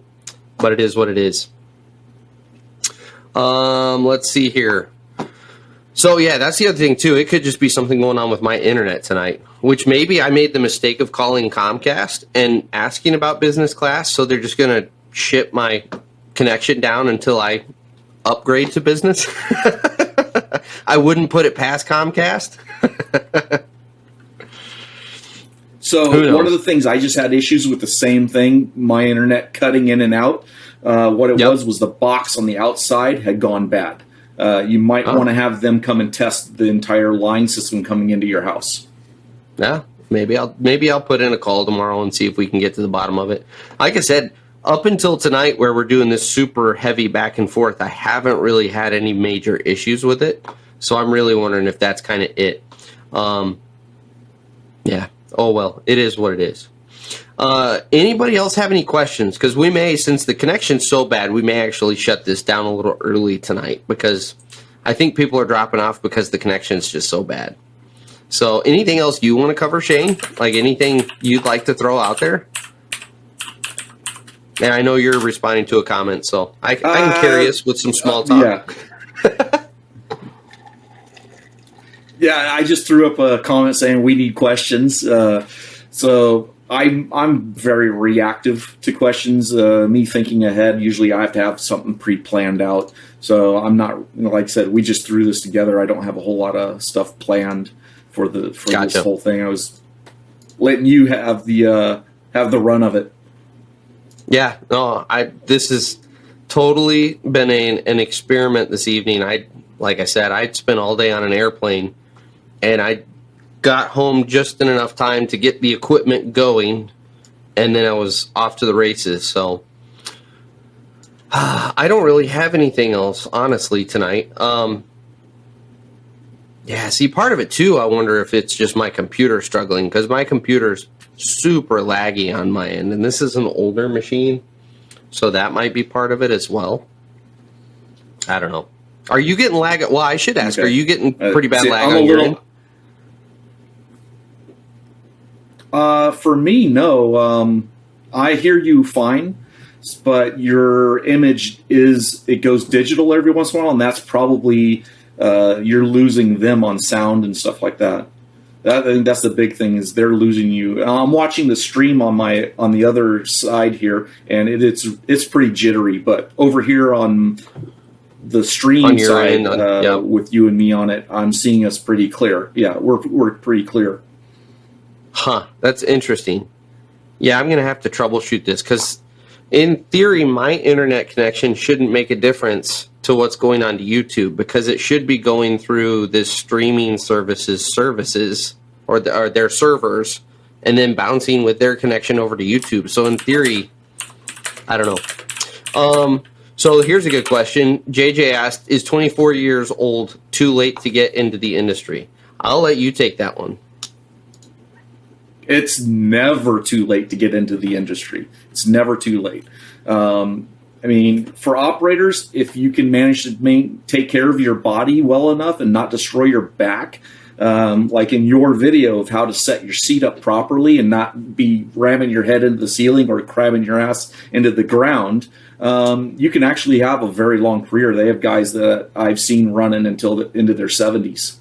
but it is what it is. Let's see here. So yeah, that's the other thing too. It could just be something going on with my internet tonight, which maybe I made the mistake of calling Comcast and asking about business class. So they're just going to ship my connection down until I upgrade to business. I wouldn't put it past Comcast. So one of the things, I just had issues with the same thing, my internet cutting in and out. What it was the box on the outside had gone bad. You might want to have them come and test the entire line system coming into your house. Yeah, maybe I'll put in a call tomorrow and see if we can get to the bottom of it. Like I said, up until tonight, where we're doing this super heavy back and forth, I haven't really had any major issues with it. So I'm really wondering if that's kind of it. Yeah. Oh well, it is what it is. Anybody else have any questions? Because we may, since the connection's so bad, we may actually shut this down a little early tonight, because I think people are dropping off because the connection's just so bad. So anything else you want to cover, Shane? Like anything you'd like to throw out there? And I know you're responding to a comment, so I'm curious with some small talk. Yeah. Yeah, I just threw up a comment saying we need questions. So I'm very reactive to questions. Me thinking ahead, usually I have to have something pre-planned out. So I'm not, like I said, we just threw this together. I don't have a whole lot of stuff planned for this whole thing. I was letting you have the run of it. Yeah, no, this has totally been an experiment this evening. Like I said, I'd spent all day on an airplane, and I got home just in enough time to get the equipment going, and then I was off to the races. So I don't really have anything else, honestly, tonight. Yeah, see, part of it too, I wonder if it's just my computer struggling, because my computer's super laggy on my end, and this is an older machine, so that might be part of it as well. I don't know. Are you getting lag? Well, I should ask. Okay. Are you getting pretty bad lag on your end? For me, no. I hear you fine, but your image it goes digital every once in a while, and that's probably you're losing them on sound and stuff like that. I think that's the big thing, is they're losing you. I'm watching the stream on the other side here, and it's pretty jittery. But over here on the stream side, yep. with you and me on it, I'm seeing us pretty clear. Yeah, we're pretty clear. Huh, that's interesting. Yeah, I'm going to have to troubleshoot this, because in theory, my internet connection shouldn't make a difference to what's going on to YouTube, because it should be going through this streaming services or their servers, and then bouncing with their connection over to YouTube. So in theory, I don't know. So here's a good question. JJ asked, is 24 years old too late to get into the industry? I'll let you take that one. It's never too late to get into the industry. It's never too late. I mean, for operators, if you can manage to take care of your body well enough and not destroy your back, like in your video of how to set your seat up properly and not be ramming your head into the ceiling or cramming your ass into the ground, you can actually have a very long career. They have guys that I've seen running into their 70s.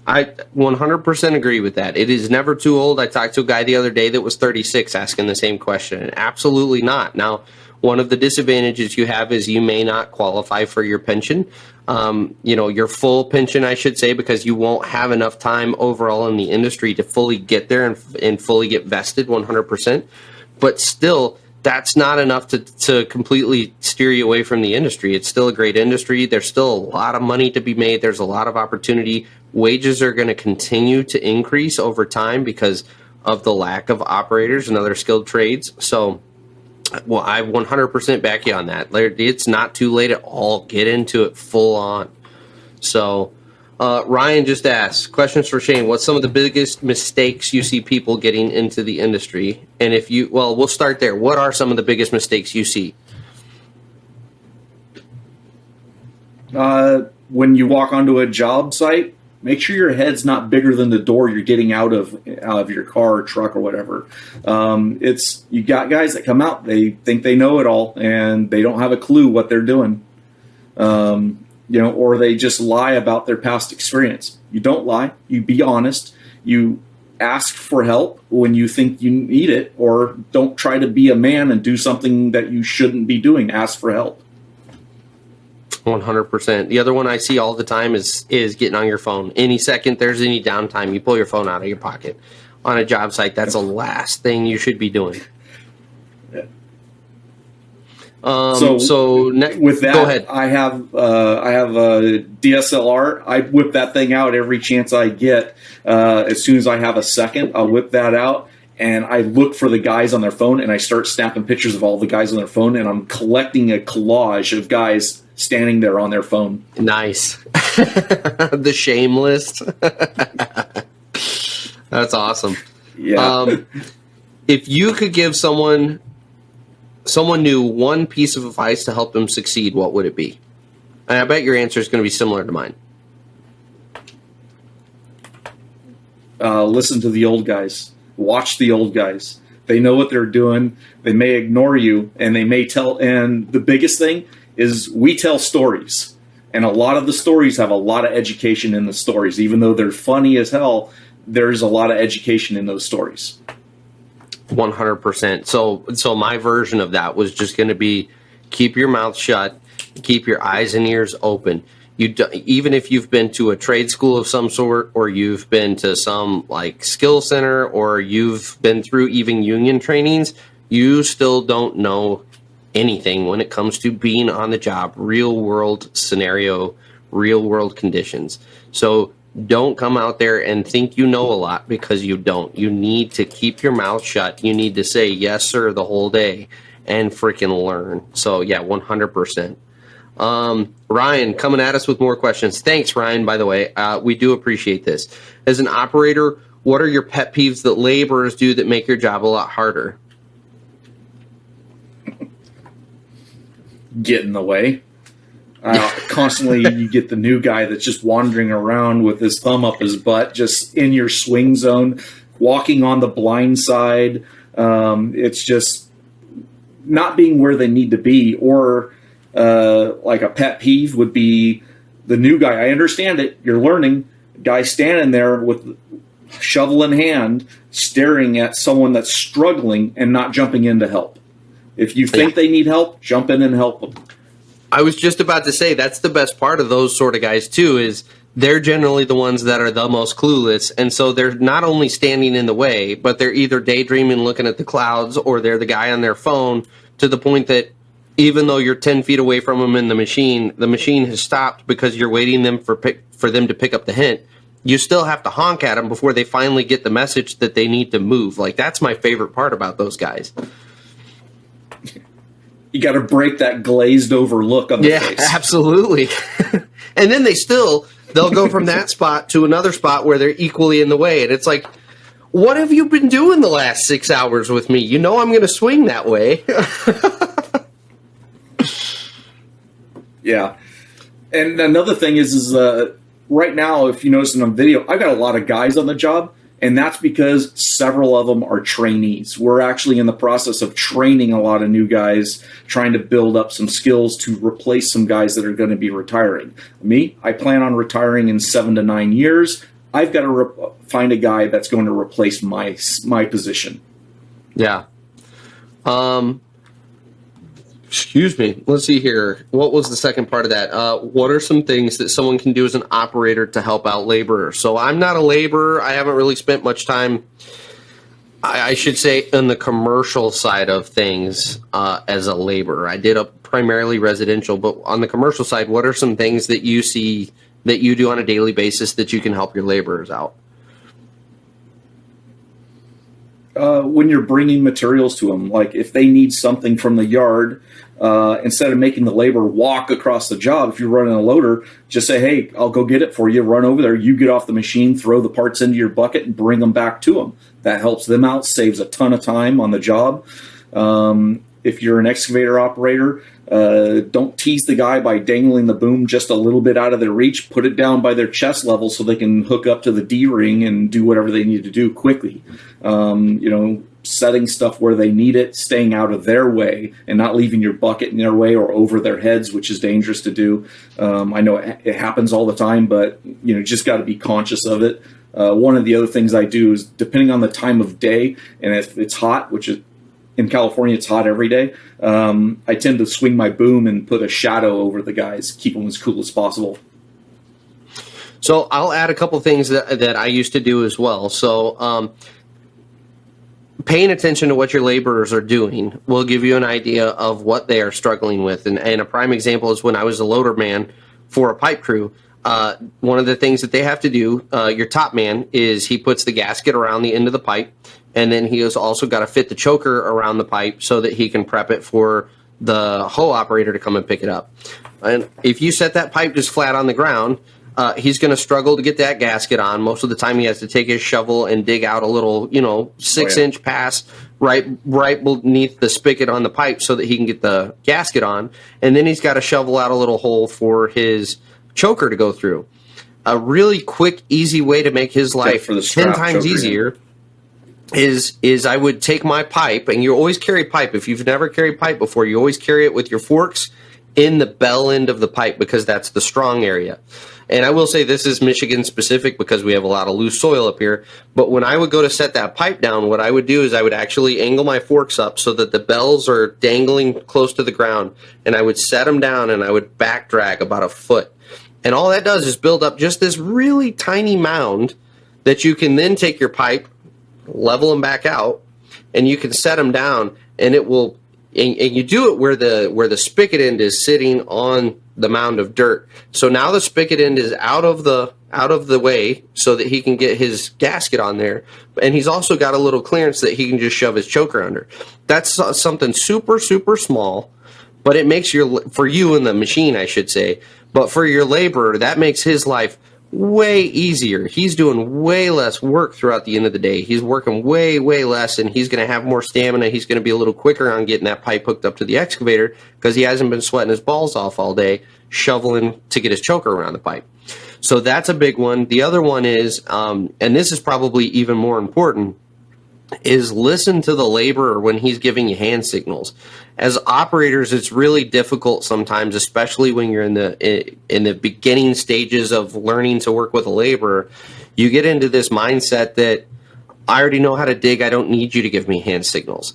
I 100% agree with that. It is never too old. I talked to a guy the other day that was 36 asking the same question, and absolutely not. Now, one of the disadvantages you have is you may not qualify for your pension, your full pension, I should say, because you won't have enough time overall in the industry to fully get there and fully get vested 100%. But still, that's not enough to completely steer you away from the industry. It's still a great industry. There's still a lot of money to be made. There's a lot of opportunity. Wages are going to continue to increase over time because of the lack of operators and other skilled trades. So, well, I 100% back you on that. It's not too late at all. Get into it full on. So, Ryan just asked, questions for Shane. What's some of the biggest mistakes you see people getting into the industry? And we'll start there. What are some of the biggest mistakes you see? When you walk onto a job site, make sure your head's not bigger than the door you're getting out of your car or truck or whatever. You got guys that come out, they think they know it all, and they don't have a clue what they're doing. Or they just lie about their past experience. You don't lie. You be honest. You ask for help when you think you need it, or don't try to be a man and do something that you shouldn't be doing. Ask for help. 100%. The other one I see all the time is getting on your phone. Any second there's any downtime, you pull your phone out of your pocket. On a job site, that's the last thing you should be doing. Yeah. With that, go ahead. I have a DSLR. I whip that thing out every chance I get. As soon as I have a second, I'll whip that out, and I look for the guys on their phone, and I start snapping pictures of all the guys on their phone, and I'm collecting a collage of guys standing there on their phone. Nice. The shame list. That's awesome. Yeah. If you could give someone new one piece of advice to help them succeed, what would it be? And I bet your answer is going to be similar to mine. Listen to the old guys. Watch the old guys. They know what they're doing. They may ignore you, and they may tell. And the biggest thing is we tell stories. And a lot of the stories have a lot of education in the stories. Even though they're funny as hell, there's a lot of education in those stories. 100%. So my version of that was just going to be keep your mouth shut, keep your eyes and ears open. Even if you've been to a trade school of some sort, or you've been to some like skill center, or you've been through even union trainings, you still don't know anything when it comes to being on the job, real world scenario, real world conditions. So don't come out there and think you know a lot, because you don't. You need to keep your mouth shut. You need to say yes, sir, the whole day and freaking learn. So yeah, 100%. Ryan coming at us with more questions. Thanks, Ryan, by the way. We do appreciate this. As an operator, what are your pet peeves that laborers do that make your job a lot harder? Get in the way. Constantly you get the new guy that's just wandering around with his thumb up his butt, just in your swing zone, walking on the blind side. It's just not being where they need to be. Or like a pet peeve would be The new guy, I understand it. You're learning. Guy standing there with shovel in hand, staring at someone that's struggling and not jumping in to help. If you think they need help, jump in and help them. I was just about to say that's the best part of those sort of guys too, is they're generally the ones that are the most clueless, and so they're not only standing in the way, but they're either daydreaming looking at the clouds, or they're the guy on their phone, to the point that even though you're 10 feet away from them in the machine has stopped because you're waiting for them to pick up the hint. You still have to honk at them before they finally get the message that they need to move. Like, that's my favorite part about those guys. You got to break that glazed over look on the face. Yeah, absolutely. And then they'll go from that spot to another spot where they're equally in the way. And it's like, what have you been doing the last 6 hours with me? You know I'm going to swing that way. Yeah. And another thing is right now, if you notice in a video, I've got a lot of guys on the job, and that's because several of them are trainees. We're actually in the process of training a lot of new guys, trying to build up some skills to replace some guys that are going to be retiring. Me, I plan on retiring in 7 to 9 years. I've got to find a guy that's going to replace my position. Yeah. Excuse me. Let's see here. What was the second part of that? What are some things that someone can do as an operator to help out laborers? So I'm not a laborer. I haven't really spent much time, I should say, on the commercial side of things as a laborer. I did primarily residential, but on the commercial side, what are some things that you see that you do on a daily basis that you can help your laborers out? When you're bringing materials to them, like if they need something from the yard, instead of making the laborer walk across the job, if you're running a loader, just say, hey, I'll go get it for you. Run over there. You get off the machine, throw the parts into your bucket, and bring them back to them. That helps them out, saves a ton of time on the job. If you're an excavator operator, don't tease the guy by dangling the boom just a little bit out of their reach. Put it down by their chest level so they can hook up to the D-ring and do whatever they need to do quickly. Setting stuff where they need it, staying out of their way, and not leaving your bucket in their way or over their heads, which is dangerous to do. I know it happens all the time, but just got to be conscious of it. One of the other things I do is, depending on the time of day, and if it's hot, which is in California, it's hot every day. I tend to swing my boom and put a shadow over the guys, keep them as cool as possible. So I'll add a couple things that I used to do as well. So paying attention to what your laborers are doing will give you an idea of what they are struggling with. And a prime example is when I was a loader man for a pipe crew. One of the things that they have to do, your top man, is he puts the gasket around the end of the pipe, and then he has also got to fit the choker around the pipe so that he can prep it for the hoe operator to come and pick it up. And if you set that pipe just flat on the ground, he's going to struggle to get that gasket on. Most of the time he has to take his shovel and dig out a little, 6-inch pass right beneath the spigot on the pipe so that he can get the gasket on. And then he's got to shovel out a little hole for his choker to go through. A really quick, easy way to make his life 10 times easier is I would take my pipe, and you always carry pipe. If you've never carried pipe before, you always carry it with your forks in the bell end of the pipe because that's the strong area. And I will say this is Michigan specific because we have a lot of loose soil up here. But when I would go to set that pipe down, what I would do is I would actually angle my forks up so that the bells are dangling close to the ground. And I would set them down and I would back drag about a foot. And all that does is build up just this really tiny mound that you can then take your pipe, level them back out, and you can set them down, and it will. And you do it where the spigot end is sitting on the mound of dirt. So now the spigot end is out of the way so that he can get his gasket on there, and he's also got a little clearance that he can just shove his choker under. That's something super, super small, but it makes for you in the machine, I should say, but for your laborer, that makes his life way easier. He's doing way less work throughout the end of the day. He's working way, way less, and he's going to have more stamina. He's going to be a little quicker on getting that pipe hooked up to the excavator because he hasn't been sweating his balls off all day shoveling to get his choker around the pipe. So that's a big one. The other one is, and this is probably even more important, is listen to the laborer when he's giving you hand signals. As operators, it's really difficult sometimes, especially when you're in the beginning stages of learning to work with a laborer. You get into this mindset that I already know how to dig. I don't need you to give me hand signals.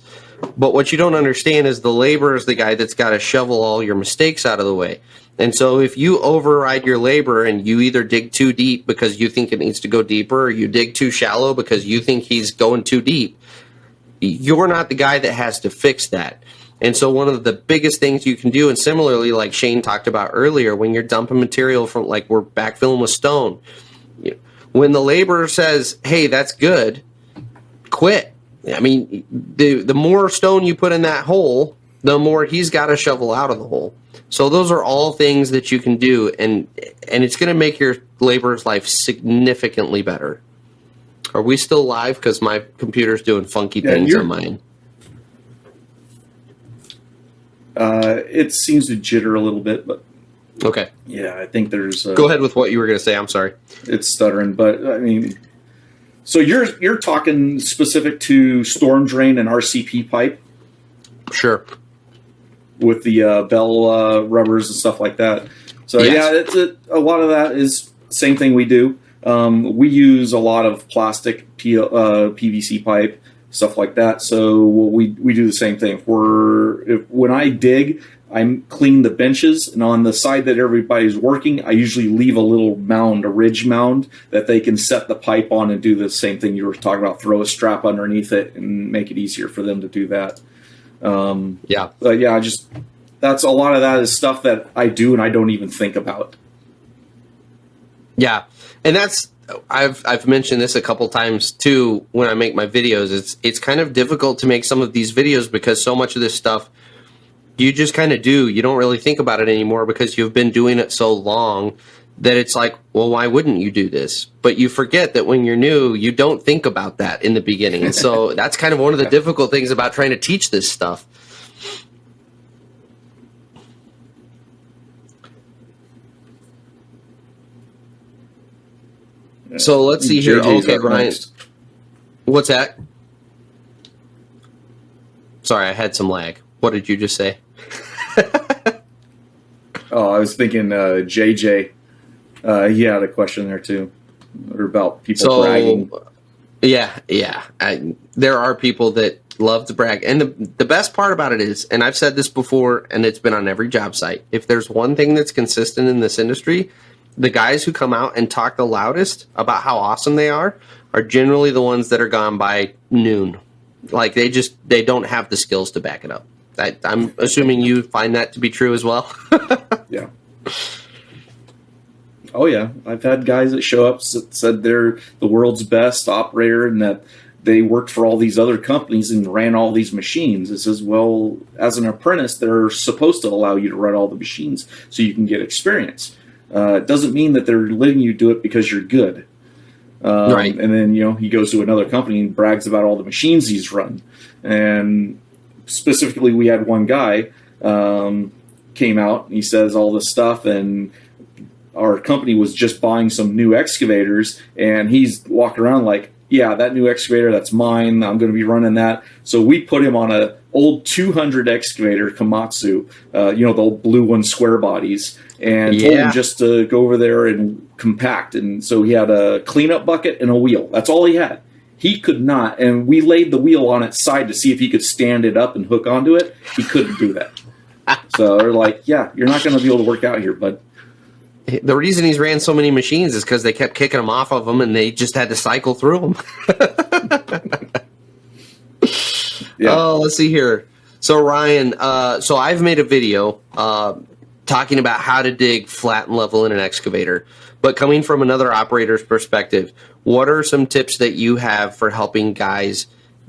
But what you don't understand is the laborer is the guy that's got to shovel all your mistakes out of the way. And so if you override your laborer and you either dig too deep because you think it needs to go deeper, or you dig too shallow because you think he's going too deep, you're not the guy that has to fix that. And so one of the biggest things you can do, and similarly, like Shane talked about earlier, when you're dumping material from, like we're backfilling with stone, when the laborer says, hey, that's good, quit. I mean, the more stone you put in that hole, the more he's got to shovel out of the hole. So those are all things that you can do, and it's going to make your laborer's life significantly better. Are we still live? Because my computer's doing funky things on mine. It seems to jitter a little bit, but okay. Yeah, I think there's. Go ahead with what you were going to say. I'm sorry. It's stuttering, but I mean, so you're talking specific to storm drain and RCP pipe. Sure. With the bell rubbers and stuff like that. So yes. Yeah, a lot of that is same thing we do. We use a lot of plastic PVC pipe, stuff like that. So we do the same thing. When I dig, I clean the benches, and on the side that everybody's working, I usually leave a little mound, a ridge mound, that they can set the pipe on and do the same thing you were talking about. Throw a strap underneath it and make it easier for them to do that. But yeah, that's a lot of that is stuff that I do and I don't even think about. Yeah. And I've mentioned this a couple times too when I make my videos. It's kind of difficult to make some of these videos because so much of this stuff you just kind of do. You don't really think about it anymore because you've been doing it so long that it's like, well, why wouldn't you do this? But you forget that when you're new, you don't think about that in the beginning. And so that's kind of one of the difficult things about trying to teach this stuff. So let's see here. Okay, Ryan. What's that? Sorry, I had some lag. What did you just say? Oh, I was thinking JJ. He had a question there too, or about people bragging. Yeah. There are people that love to brag, and the best part about it is, and I've said this before, and it's been on every job site. If there's one thing that's consistent in this industry, the guys who come out and talk the loudest about how awesome they are generally the ones that are gone by noon. Like they don't have the skills to back it up. I'm assuming you find that to be true as well. Yeah. Oh yeah, I've had guys that show up that said they're the world's best operator and that they worked for all these other companies and ran all these machines. It says, well, as an apprentice, they're supposed to allow you to run all the machines so you can get experience. It doesn't mean that they're letting you do it because you're good. Right. And then, he goes to another company and brags about all the machines he's run. And specifically, we had one guy came out and he says all this stuff, and our company was just buying some new excavators, and he's walking around like, yeah, that new excavator, that's mine. I'm going to be running that. So we put him on an old 200 excavator, Komatsu, the old blue one, square bodies, and told him just to go over there and compact. And so he had a cleanup bucket and a wheel. That's all he had. He could not, and we laid the wheel on its side to see if he could stand it up and hook onto it. He couldn't do that. So they're like, yeah, you're not going to be able to work out here, bud. The reason he's ran so many machines is because they kept kicking him off of them, and they just had to cycle through them. Yeah. Oh, let's see here. So Ryan, so I've made a video talking about how to dig flat and level in an excavator. But coming from another operator's perspective, what are some tips that you have for helping guys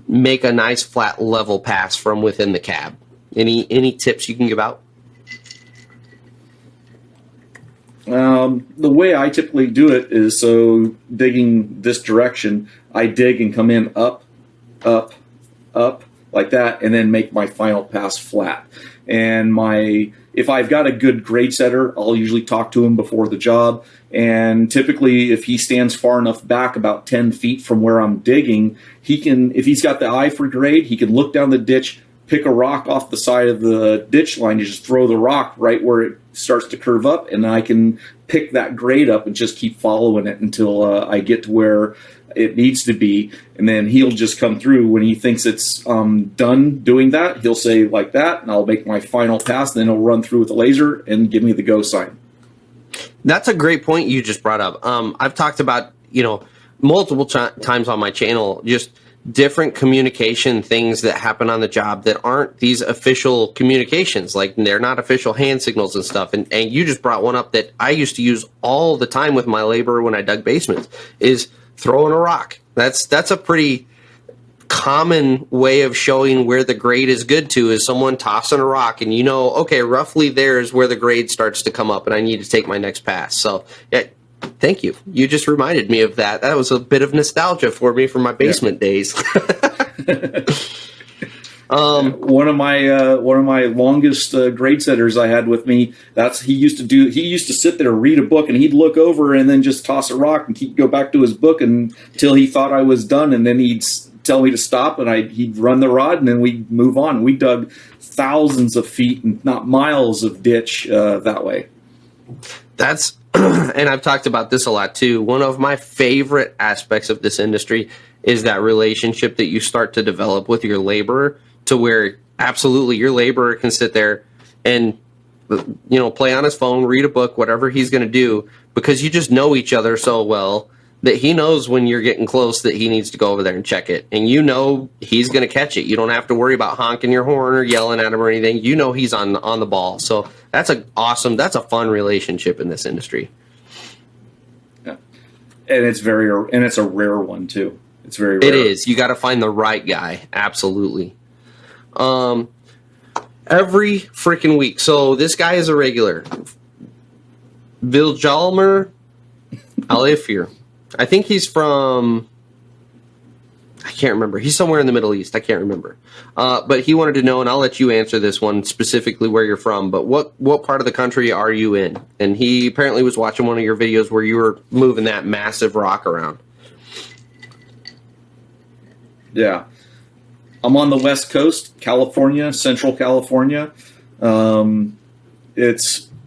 make a nice flat level pass from within the cab? Any tips you can give out? The way I typically do it is, so digging this direction, I dig and come in up, like that, and then make my final pass flat. And if I've got a good grade setter, I'll usually talk to him before the job. And typically, if he stands far enough back, about 10 feet from where I'm digging, if he's got the eye for grade, he can look down the ditch, pick a rock off the side of the ditch line, you just throw the rock right where it starts to curve up, and I can pick that grade up and just keep following it until I get to where it needs to be. And then he'll just come through when he thinks it's done doing that. He'll say like that, and I'll make my final pass, and then he'll run through with the laser and give me the go sign. That's a great point you just brought up. I've talked about, multiple times on my channel, just different communication things that happen on the job that aren't these official communications. Like, they're not official hand signals and stuff. And you just brought one up that I used to use all the time with my labor when I dug basements, is throwing a rock. That's a pretty common way of showing where the grade is good to, is someone tossing a rock, and okay, roughly there's where the grade starts to come up and I need to take my next pass. So yeah, thank you. You just reminded me of that. That was a bit of nostalgia for me from my basement days. One of my longest grade setters I had with me, he used to sit there, read a book, and he'd look over and then just toss a rock and go back to his book until he thought I was done, and then he'd tell me to stop, and he'd run the rod, and then we'd move on. We dug thousands of feet, and not miles of ditch that way. That's and I've talked about this a lot too. One of my favorite aspects of this industry is that relationship that you start to develop with your laborer, to where absolutely your laborer can sit there and play on his phone, read a book, whatever he's going to do, because you just know each other so well that he knows when you're getting close that he needs to go over there and check it. And he's going to catch it. You don't have to worry about honking your horn or yelling at him or anything. He's on the ball. So that's a fun relationship in this industry. Yeah. And it's a rare one too. It's very rare. It is. You got to find the right guy. Absolutely. Every freaking week. So this guy is a regular. Viljalmer Alifir. I think he's from, I can't remember. He's somewhere in the Middle East. I can't remember. But he wanted to know, and I'll let you answer this one specifically where you're from, but what part of the country are you in? And he apparently was watching one of your videos where you were moving that massive rock around. Yeah. I'm on the West Coast, California, Central California.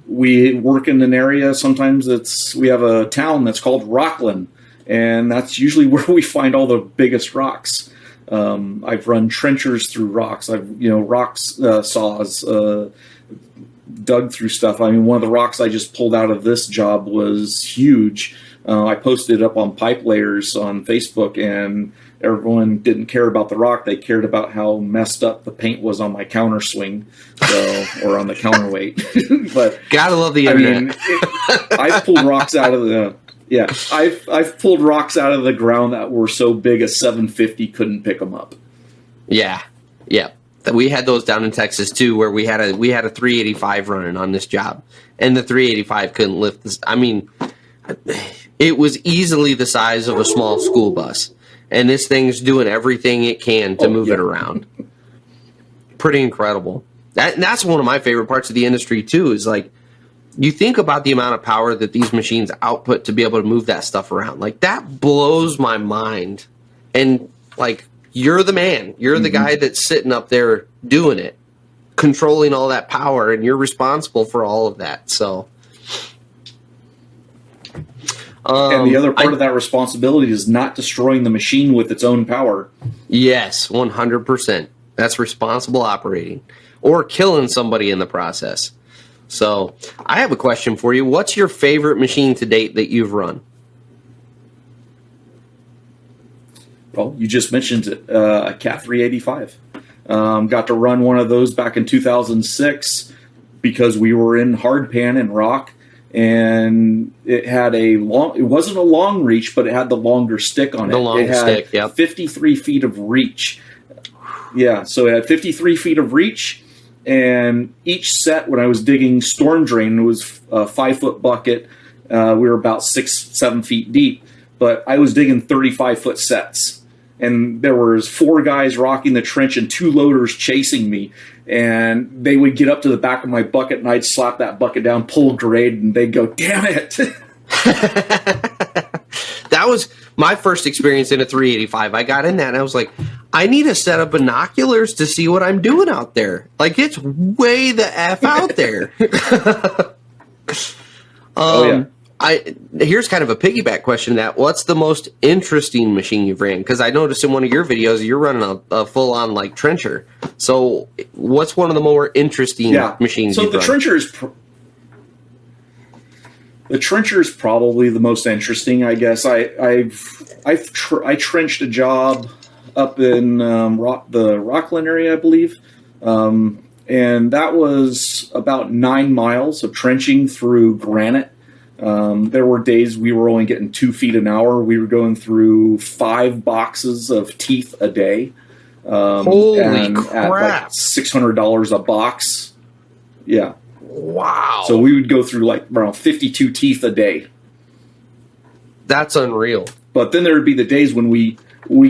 We work in an area, sometimes we have a town that's called Rockland, and that's usually where we find all the biggest rocks. I've run trenchers through rocks. Saws, dug through stuff. I mean, one of the rocks I just pulled out of this job was huge. I posted it up on Pipe Layers on Facebook, and everyone didn't care about the rock. They cared about how messed up the paint was on my counter swing, or on the counterweight. But gotta love the internet. I mean, I've pulled rocks out of the I've pulled rocks out of the ground that were so big a 750 couldn't pick them up. Yeah. We had those down in Texas too, where we had a 385 running on this job, and the 385 couldn't lift this. I mean, it was easily the size of a small school bus, and this thing's doing everything it can to move it around. Pretty incredible. That's one of my favorite parts of the industry too, is like, you think about the amount of power that these machines output to be able to move that stuff around. Like, that blows my mind. And like, you're the man. You're the guy that's sitting up there doing it, controlling all that power, and you're responsible for all of that. So, and the other part of that responsibility is not destroying the machine with its own power. Yes, 100%. That's responsible operating, or killing somebody in the process. So, I have a question for you. What's your favorite machine to date that you've run? Well, you just mentioned it, a Cat 385. Got to run one of those back in 2006 because we were in hardpan and rock, and it had it wasn't a long reach, but it had the longer stick on it. The long stick, yep. 53 feet of reach. Yeah, so it had 53 feet of reach, and each set, when I was digging storm drain, it was a 5-foot bucket. We were about 6-7 feet deep, but I was digging 35-foot sets. and there was 4 guys rocking the trench and 2 loaders chasing me. And they would get up to the back of my bucket, and I'd slap that bucket down, pull grade, and they'd go, "Damn it!" That was my first experience in a 385. I got in that, and I was like, I need a set of binoculars to see what I'm doing out there. Like, it's way the F out there. Oh, yeah. Here's kind of a piggyback question to that. What's the most interesting machine you've ran? Because I noticed in one of your videos you're running a full-on like trencher. So what's one of the more interesting machines so you've the run? trencher is probably the most interesting, I guess. I trenched a job up in the Rockland area, I believe. And that was about 9 miles of trenching through granite. There were days we were only getting 2 feet an hour. We were going through 5 boxes of teeth a day. Holy crap. At like $600 a box. Yeah. Wow. So we would go through like around 52 teeth a day. That's unreal. But then there would be the days when we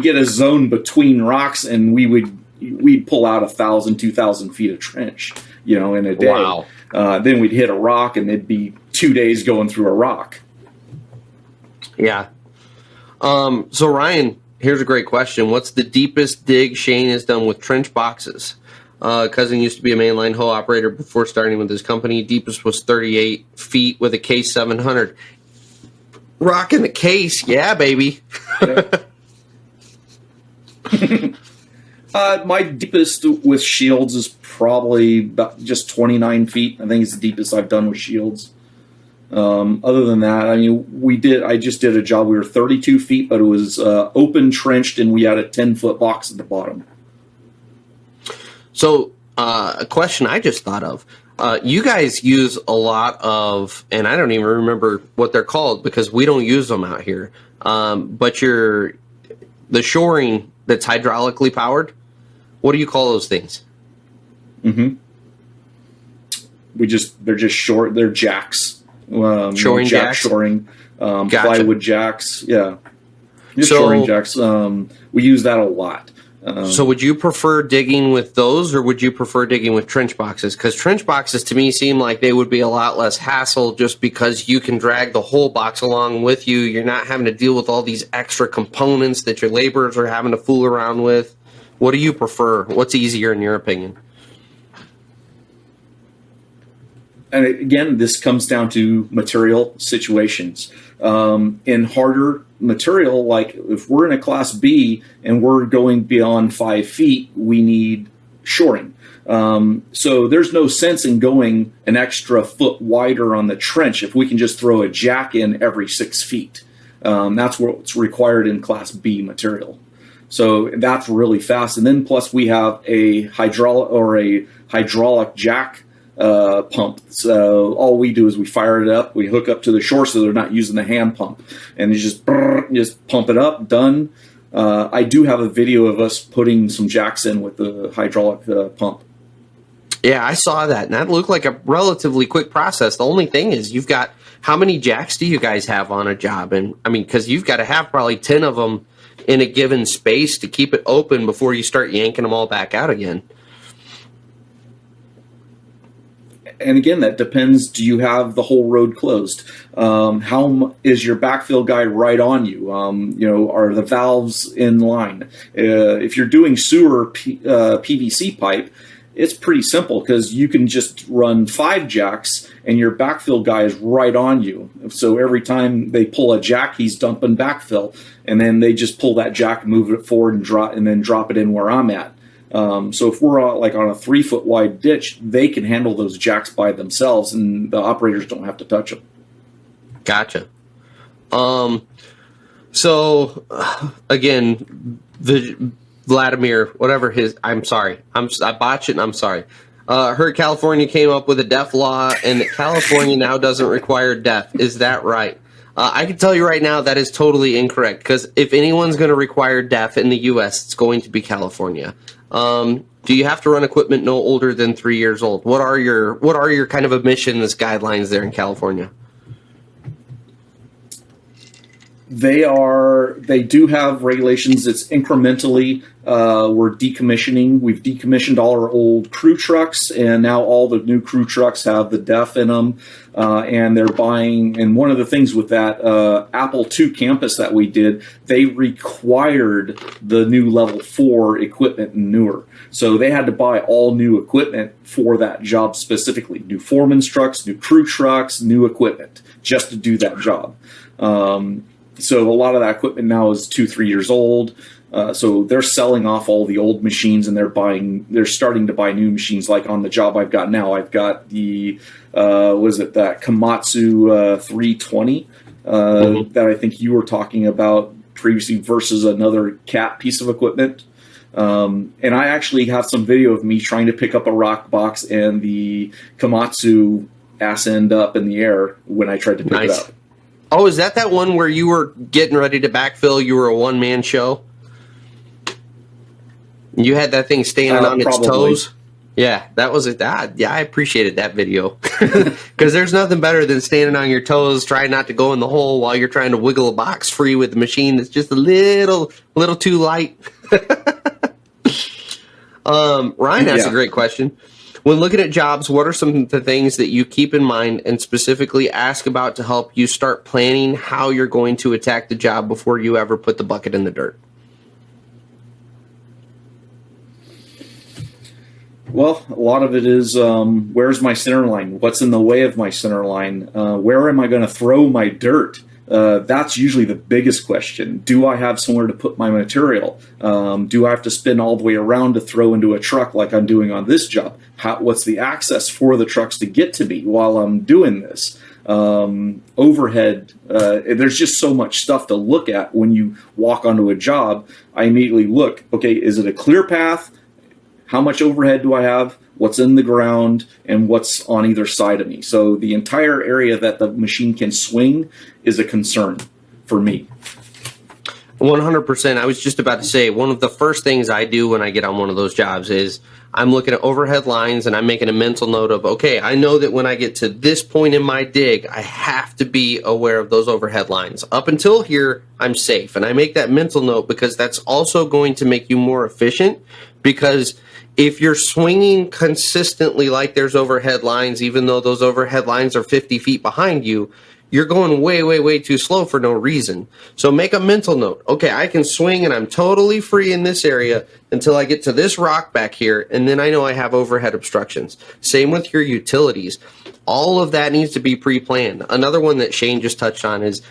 get a zone between rocks, and we'd pull out 1,000, 2,000 feet of trench, in a day. Wow. Then we'd hit a rock, and it'd be 2 days going through a rock. Yeah. So Ryan, here's a great question. What's the deepest dig Shane has done with trench boxes? Cousin used to be a mainline hoe operator before starting with his company. Deepest was 38 feet with a case 700. Rocking the case. Yeah, baby. My deepest with shields is probably about just 29 feet. I think it's the deepest I've done with shields. Other than that, I just did a job. We were 32 feet, but it was open trenched, and we had a 10-foot box at the bottom. So, a question I just thought of. You guys use a lot of, and I don't even remember what they're called because we don't use them out here. But the shoring that's hydraulically powered, what do you call those things? Mm-hmm. They're just short. They're jacks. Shoring jacks? Shoring. Gotcha. Plywood jacks. Yeah. Just shoring jacks. We use that a lot. So would you prefer digging with those, or would you prefer digging with trench boxes? Because trench boxes to me seem like they would be a lot less hassle just because you can drag the whole box along with you. You're not having to deal with all these extra components that your laborers are having to fool around with. What do you prefer? What's easier in your opinion? And again, this comes down to material situations. In harder material, like if we're in a class B and we're going beyond 5 feet, we need shoring. So there's no sense in going an extra foot wider on the trench if we can just throw a jack in every 6 feet. That's what's required in class B material. So that's really fast. And then plus we have a hydraulic jack pump. So all we do is we fire it up, we hook up to the shore, so they're not using the hand pump, and you just pump it up. Done. I do have a video of us putting some jacks in with the hydraulic pump. Yeah, I saw that, and that looked like a relatively quick process. The only thing is, how many jacks do you guys have on a job? And I mean, because you've got to have probably 10 of them in a given space to keep it open before you start yanking them all back out again. And again, that depends. Do you have the whole road closed? How is your backfill guy right on you? Are the valves in line? If you're doing sewer PVC pipe, it's pretty simple because you can just run 5 jacks and your backfill guy is right on you. So every time they pull a jack, he's dumping backfill, and then they just pull that jack, move it forward, and then drop it in where I'm at. So if we're on a 3-foot wide ditch, they can handle those jacks by themselves, and the operators don't have to touch them. Gotcha. So again, the Vladimir, whatever I'm sorry. I botched it, and I'm sorry. Heard California came up with a deaf law, and that California now doesn't require deaf. Is that right? I can tell you right now that is totally incorrect, because if anyone's going to require deaf in the U.S., it's going to be California. Do you have to run equipment no older than 3 years old? What are your kind of emissions guidelines there in California? They do have regulations. It's incrementally. We're decommissioning. We've decommissioned all our old crew trucks, and now all the new crew trucks have the DEF in them. And they're buying. And one of the things with that Apple II campus that we did, they required the new level 4 equipment and newer. So they had to buy all new equipment for that job specifically. New foreman's trucks, new crew trucks, new equipment just to do that job. So a lot of that equipment now is 2-3 years old. So they're selling off all the old machines, and they're starting to buy new machines. Like on the job I've got now, I've got the that Komatsu 320 that I think you were talking about previously versus another cat piece of equipment. And I actually have some video of me trying to pick up a rock box and the Komatsu ass end up in the air when I tried to pick it up. Oh, is that one where you were getting ready to backfill? You were a one-man show? You had that thing standing on its toes? Yeah, that was it. Yeah, I appreciated that video. Because there's nothing better than standing on your toes, trying not to go in the hole while you're trying to wiggle a box free with the machine that's just a little too light. Ryan asked a great question. When looking at jobs, what are some of the things that you keep in mind and specifically ask about to help you start planning how you're going to attack the job before you ever put the bucket in the dirt? Well, a lot of it is where's my center line? What's in the way of my center line? Where am I going to throw my dirt? That's usually the biggest question. Do I have somewhere to put my material? Do I have to spin all the way around to throw into a truck like I'm doing on this job? What's the access for the trucks to get to me while I'm doing this? Overhead, there's just so much stuff to look at when you walk onto a job. I immediately look, okay, is it a clear path? How much overhead do I have? What's in the ground, and what's on either side of me? So the entire area that the machine can swing is a concern for me. 100%. I was just about to say, one of the first things I do when I get on one of those jobs is I'm looking at overhead lines and I'm making a mental note of, okay, I know that when I get to this point in my dig, I have to be aware of those overhead lines. Up until here, I'm safe. And I make that mental note because that's also going to make you more efficient, because if you're swinging consistently like there's overhead lines, even though those overhead lines are 50 feet behind you, you're going way, way, way too slow for no reason. So make a mental note. Okay, I can swing and I'm totally free in this area until I get to this rock back here, and then I know I have overhead obstructions. Same with your utilities. All of that needs to be pre-planned. Another one that Shane just touched on is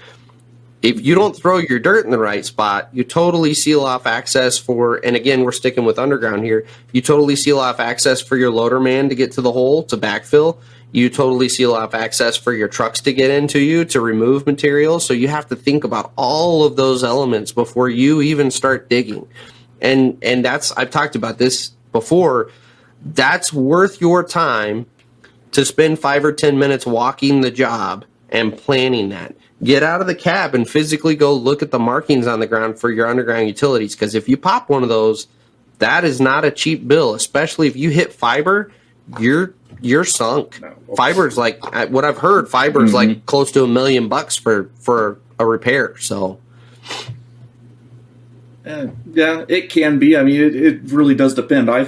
if you don't throw your dirt in the right spot, you totally seal off access for, and again, we're sticking with underground here, you totally seal off access for your loader man to get to the hole to backfill. You totally seal off access for your trucks to get into you to remove material. So you have to think about all of those elements before you even start digging. And that's, I've talked about this before, that's worth your time to spend 5 or 10 minutes walking the job and planning that. Get out of the cab and physically go look at the markings on the ground for your underground utilities. Because if you pop one of those, that is not a cheap bill, especially if you hit fiber, you're sunk. Fiber is like, what I've heard, fiber is like close to $1 million for a repair. So yeah, it can be. I mean, it really does depend. I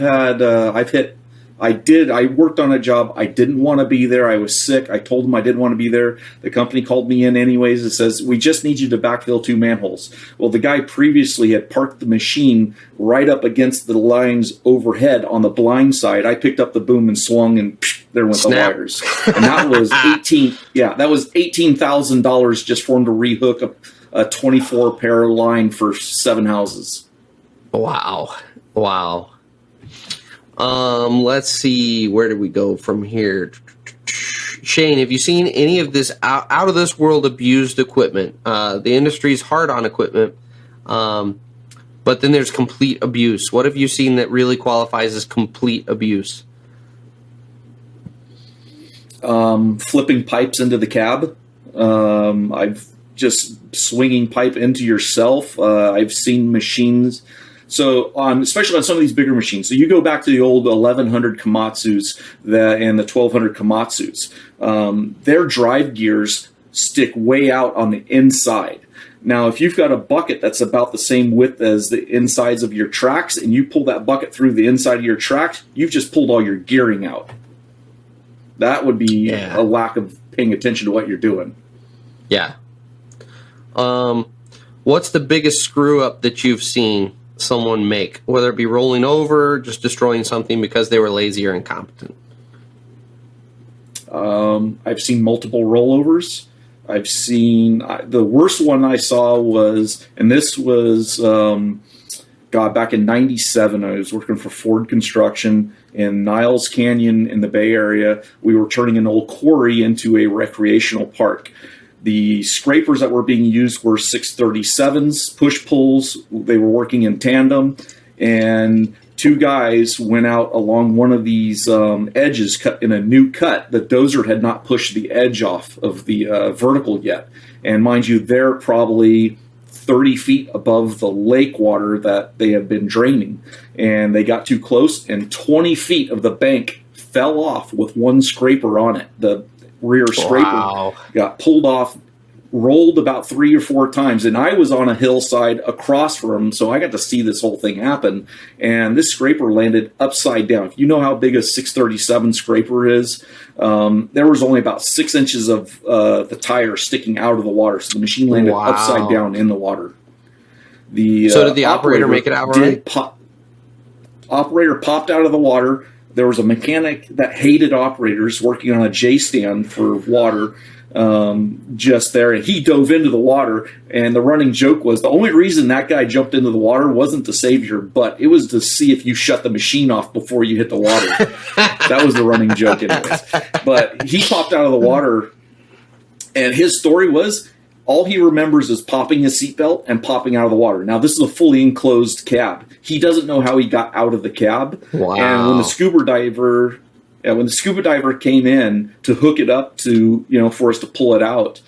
worked on a job. I didn't want to be there. I was sick. I told them I didn't want to be there. The company called me in anyways. It says, we just need you to backfill 2 manholes. Well, the guy previously had parked the machine right up against the lines overhead on the blind side. I picked up the boom and swung, and there went the wires. And that was $18,000 just for him to rehook a 24 pair line for 7 houses. Wow. Let's see, where do we go from here? Shane, have you seen any of this out of this world abused equipment? The industry's hard on equipment, but then there's complete abuse. What have you seen that really qualifies as complete abuse? Flipping pipes into the cab. I've just swinging pipe into yourself. I've seen machines. So especially on some of these bigger machines. So you go back to the old 1100 Komatsus and the 1200 Komatsus. Their drive gears stick way out on the inside. Now, if you've got a bucket that's about the same width as the insides of your tracks, and you pull that bucket through the inside of your tracks, you've just pulled all your gearing out. That would be a lack of paying attention to what you're doing. Yeah. What's the biggest screw up that you've seen someone make, whether it be rolling over, just destroying something because they were lazy or incompetent? I've seen multiple rollovers. I've seen the worst one I saw was, and this was, back in '97. I was working for Ford Construction in Niles Canyon in the Bay Area. We were turning an old quarry into a recreational park. The scrapers that were being used were 637s, push pulls. They were working in tandem, and two guys went out along one of these edges cut in a new cut. The dozer had not pushed the edge off of the vertical yet. And mind you, they're probably 30 feet above the lake water that they have been draining. And they got too close, and 20 feet of the bank fell off with one scraper on it. The rear scraper got pulled off, rolled about 3 or 4 times, and I was on a hillside across from him, so I got to see this whole thing happen. And this scraper landed upside down. If you know how big a 637 scraper is, there was only about 6 inches of the tire sticking out of the water, so the machine landed upside down in the water. So did the operator make it out right? Operator popped out of the water. There was a mechanic that hated operators working on a J-stand for water just there, and he dove into the water. And the running joke was the only reason that guy jumped into the water wasn't to save your butt. It was to see if you shut the machine off before you hit the water. That was the running joke anyways. But he popped out of the water, and his story was all he remembers is popping his seatbelt and popping out of the water. Now, this is a fully enclosed cab. He doesn't know how he got out of the cab. Wow. And when the scuba diver came in to hook it up to, for us to pull it out,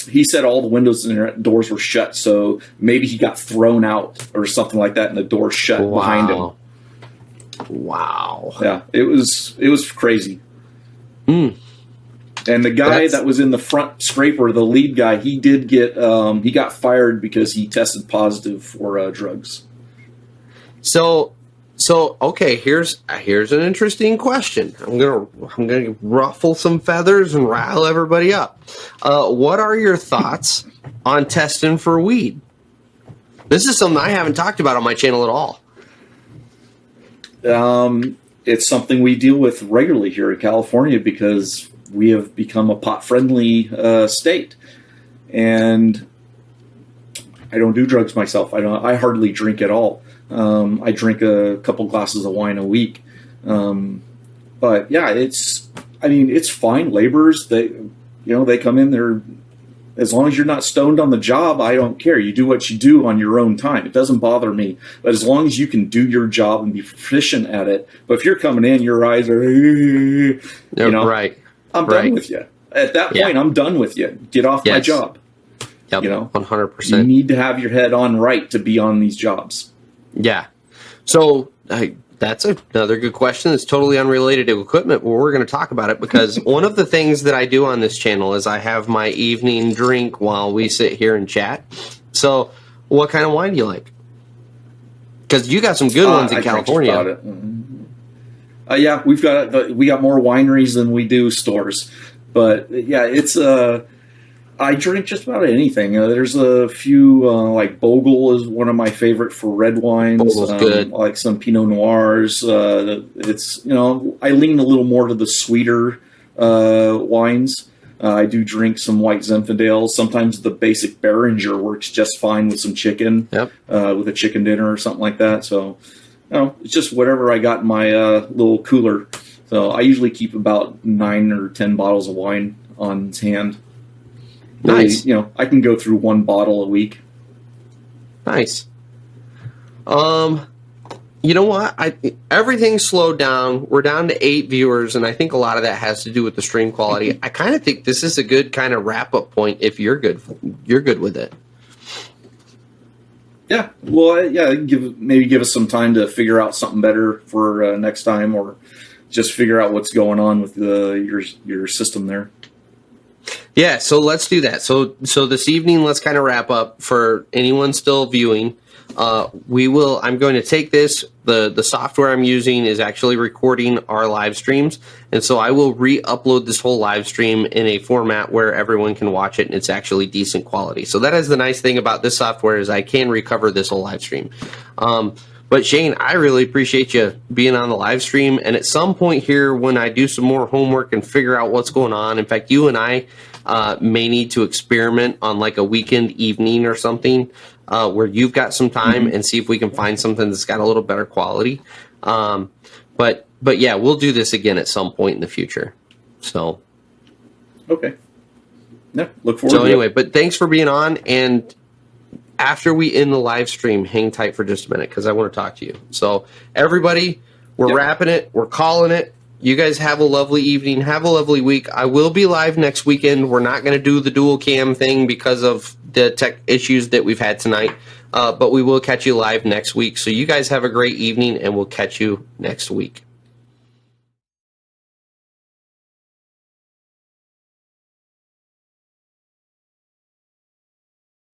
he said all the windows and doors were shut. So maybe he got thrown out or something like that, and the door shut behind him. Wow. Yeah, it was crazy. And the guy that was in the front scraper, the lead guy, he did get he got fired because he tested positive for drugs. So okay, here's an interesting question. I'm gonna ruffle some feathers and rile everybody up. What are your thoughts on testing for weed? This is something I haven't talked about on my channel at all. It's something we deal with regularly here in California because we have become a pot-friendly state, and I don't do drugs myself. I hardly drink at all. I drink a couple glasses of wine a week, but yeah, it's fine. Laborers, they come in. As long as you're not stoned on the job, I don't care. You do what you do on your own time. It doesn't bother me. But as long as you can do your job and be proficient at it. But if you're coming in, your eyes are, right. I'm done with you. At that point, I'm done with you. Get off my job. Yep, 100%. You need to have your head on right to be on these jobs. Yeah. So that's another good question. It's totally unrelated to equipment, but we're going to talk about it because one of the things that I do on this channel is I have my evening drink while we sit here and chat. So what kind of wine do you like? Because you got some good ones in California. Yeah, we got more wineries than we do stores, but yeah, it's I drink just about anything. There's a few like Bogle is one of my favorite for red wines. Bogle's good. I like some Pinot Noirs. It's I lean a little more to the sweeter wines. I do drink some white Zinfandels. Sometimes the basic Beringer works just fine with some chicken. Yep. With a chicken dinner or something like that. So. It's just whatever I got in my little cooler. So I usually keep about 9 or 10 bottles of wine on hand. Nice. I can go through 1 bottle a week. Nice. You know what? Everything's slowed down. We're down to 8 viewers, and I think a lot of that has to do with the stream quality. I kind of think this is a good kind of wrap-up point if you're good with it. Yeah, well, give us some time to figure out something better for next time, or just figure out what's going on with your system there. Yeah, so let's do that. So this evening, let's kind of wrap up. For anyone still viewing, I'm going to take this. The software I'm using is actually recording our live streams, and so I will re-upload this whole live stream in a format where everyone can watch it and it's actually decent quality. So that is the nice thing about this software, is I can recover this whole live stream. But Shane, I really appreciate you being on the live stream. And at some point here, when I do some more homework and figure out what's going on, in fact, you and I may need to experiment on like a weekend evening or something where you've got some time and see if we can find something that's got a little better quality. But yeah, we'll do this again at some point in the future. So. Okay. Yeah, look forward So to anyway, it. but thanks for being on. And after we end the live stream, hang tight for just a minute because I want to talk to you. So everybody, we're wrapping it. We're calling it. You guys have a lovely evening. Have a lovely week. I will be live next weekend. We're not going to do the dual cam thing because of the tech issues that we've had tonight. But we will catch you live next week. So you guys have a great evening, and we'll catch you next week.